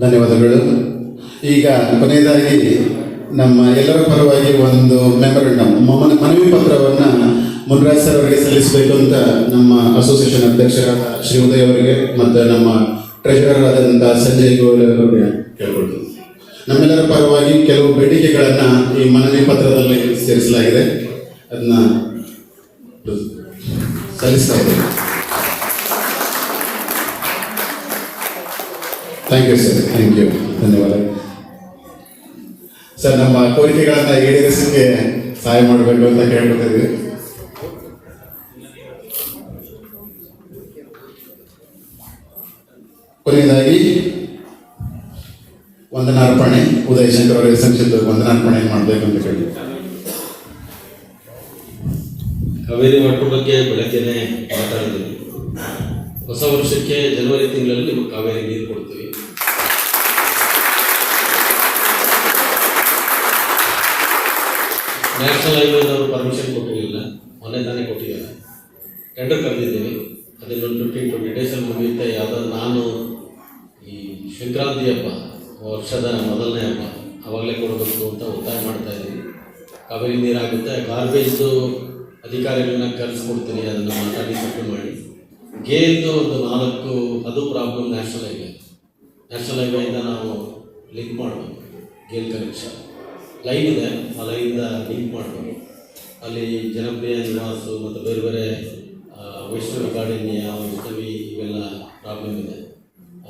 ಧನ್ಯವಾದಗಳು. ಈಗ ಕೊನೆಯದಾಗಿ ನಮ್ಮ ಎಲ್ಲರ ಪರವಾಗಿ ಒಂದು ಮೆಮೊರಂಡಮ್ ಮನವಿ ಪತ್ರವನ್ನು ಮುನ್ರಾಜ್ ಸರ್ ಅವರಿಗೆ ಸಲ್ಲಿಸಬೇಕು ಅಂತ ನಮ್ಮ ಅಸೋಸಿಯೇಷನ್ ಅಧ್ಯಕ್ಷರಾದ ಶ್ರೀ ಉದಯ್ ಅವರಿಗೆ ಮತ್ತು ನಮ್ಮ ಟ್ರೆಷರರ್ ಆದಂಥ ಸಂಜಯ್ ಗೋಯಲ್ ಅವರಿಗೆ ಕೇಳ್ಕೊಳ್ತೀವಿ. ನಮ್ಮೆಲ್ಲರ ಪರವಾಗಿ ಕೆಲವು ಬೇಡಿಕೆಗಳನ್ನು ಈ ಮನವಿ ಪತ್ರದಲ್ಲಿ ಸೇರಿಸಲಾಗಿದೆ, ಅದನ್ನ ಸಲ್ಲಿಸ್ತಾ ಇದ್ದೇವೆ. Thank you sir, thank you, ಧನ್ಯವಾದ ಸರ್. ನಮ್ಮ ಕೋರಿಕೆಗಳನ್ನು ಈಡೇರಿಸಲಿಕ್ಕೆ ಸಹಾಯ ಮಾಡಬೇಕು ಅಂತ ಕೇಳ್ಕೊತಿದ್ವಿ. ಕೊನೆಯದಾಗಿ ವಂದನಾರ್ಪಣೆ, ಉದಯ್ ಶಂಕರ್ ಅವರಿಗೆ ಸಂಕ್ಷಿಪ್ತ ವಂದನಾರ್ಪಣೆ ಮಾಡಬೇಕು ಅಂತ ಕೇಳಿ. ಕಾವೇರಿ ವಾಟರ್ ಬಗ್ಗೆ ಬೆಳಗ್ಗೆನೆ ಮಾತಾಡಿದ್ವಿ. ಹೊಸ ವರ್ಷಕ್ಕೆ ಜನವರಿ ತಿಂಗಳಲ್ಲಿ ನಿಮಗೆ ಕಾವೇರಿ ನೀರು ಕೊಡ್ತೀವಿ. ನ್ಯಾಷನಲ್ ಹೈವೇದವರು ಪರ್ಮಿಷನ್ ಕೊಟ್ಟಿರಲಿಲ್ಲ, ಮೊನ್ನೆ ತಾನೇ ಕೊಟ್ಟಿದ್ದಾರೆ. ಟೆಂಡರ್ ಕರೆದಿದ್ದೀವಿ. ಅದನ್ನೊಂದು 15-20 ಡೇಸಲ್ಲಿ ಮುಗಿಯುತ್ತೆ. ಯಾವುದಾದ್ರು ನಾನು ಈ ಸಂಕ್ರಾಂತಿ ಹಬ್ಬ ವರ್ಷದ ಮೊದಲನೇ ಹಬ್ಬ ಆವಾಗಲೇ ಕೊಡಬೇಕು ಅಂತ ಒತ್ತಾಯ ಮಾಡ್ತಾ ಇದ್ದೀವಿ. ಕಾವೇರಿ ನೀರಾಗುತ್ತೆ. ಗಾರ್ಬೇಜ್ದು ಅಧಿಕಾರಿಗಳನ್ನ ಕರೆಸ್ಕೊಡ್ತೀನಿ, ಅದನ್ನು ಮಾತಾಡಿ ಸೆಟ್ಲ್ ಮಾಡಿ. ಗೇಲ್ದು ಒಂದು 4 ಅದು ಪ್ರಾಬ್ಲಮ್. ನ್ಯಾಷನಲ್ ಹೈವೇಯಿಂದ ನಾವು ಲಿಂಕ್ ಮಾಡಬೇಕು. ಗೇಲ್ ಕನೆಕ್ಷನ್ ಲೈನ್ ಇದೆ, ಆ ಲೈನಿಂದ ಲಿಂಕ್ ಮಾಡಬೇಕು. ಅಲ್ಲಿ ಜನಪ್ರಿಯ ನಿವಾಸ ಮತ್ತು ಬೇರೆ ಬೇರೆ ವೈಷ್ಣವಿ ಕಾಡಿನ್ಯ ವೈಷ್ಣವಿ ಇವೆಲ್ಲ ಪ್ರಾಬ್ಲಮ್ ಇದೆ.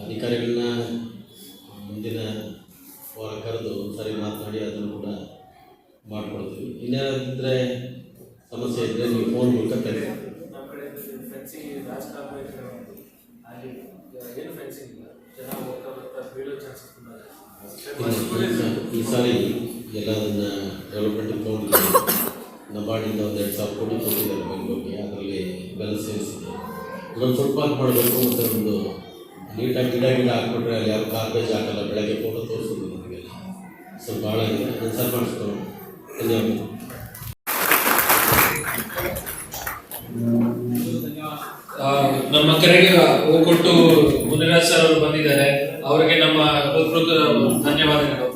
ಅಧಿಕಾರಿಗಳನ್ನ ಮುಂದಿನ ವಾರ ಕರೆದು ಸರಿ ಮಾತನಾಡಿ ಅದನ್ನು ಕೂಡ ಮಾಡಿಕೊಡ್ತೀವಿ. ಇನ್ನೇನಾದ್ರೆ ಸಮಸ್ಯೆ ಇದ್ದರೆ ನೀವು ಫೋನ್ ಮೂಲಕ ಕರೀರಿ. ನಮ್ಮ ಕಡೆ ಫೆನ್ಸಿಂಗ್ ರಾಜಕಾರಣ ಅಲ್ಲಿ ಏನು ಫೆನ್ಸಿಂಗ್ ಇಲ್ಲ, ಜನ ಹೋಗ್ತಾ ಬರ್ತಾ ಬೀಳೋ ಚಾನ್ಸಸ್ ಈ ಸಾರಿ ಎಲ್ಲದನ್ನ ಡೆವಲಪ್ಮೆಂಟ್ ಅಕೌಂಟ್ಗೆ ನಬಾರ್ಡಿಂದ ಒಂದು 2,000 ಕೋಟಿ ಕೊಟ್ಟಿದ್ದಾರೆ ಬೆಂಗಳೂರಿಗೆ. ಅದರಲ್ಲಿ ಬೆಲೆ ಸೇರಿಸಿದೆ. ಇದೊಂದು ಫುಟ್ಪಾತ್ ಮಾಡಬೇಕು ಮತ್ತು ಒಂದು ನೀಟಾಗಿ ಗಿಡ ಹಾಕ್ಬಿಟ್ರೆ ಅಲ್ಲಿ ಯಾರು ಗಾರ್ಬೇಜ್ ಹಾಕಲ್ಲ. ಬೆಳಗ್ಗೆ ಫೋಟೋ ತೋರಿಸೋದು ನಮಗೆಲ್ಲ ಸ್ವಲ್ಪ ಭಾಳ ಇದೆ. ಅದನ್ನು ಸರಿ ಮಾಡಿಸ್ಕೊಂಡು ಧನ್ಯವಾದ. ನಮ್ಮ ಕರೆಗೆ ಹೂ ಕೊಟ್ಟು ಮುನಿರಾಜ್ ಸರ್ ಅವರು ಬಂದಿದ್ದಾರೆ. ಅವರಿಗೆ ನಮ್ಮ ಹೃತ್ಪೂರ್ವಕ ಧನ್ಯವಾದಗಳು.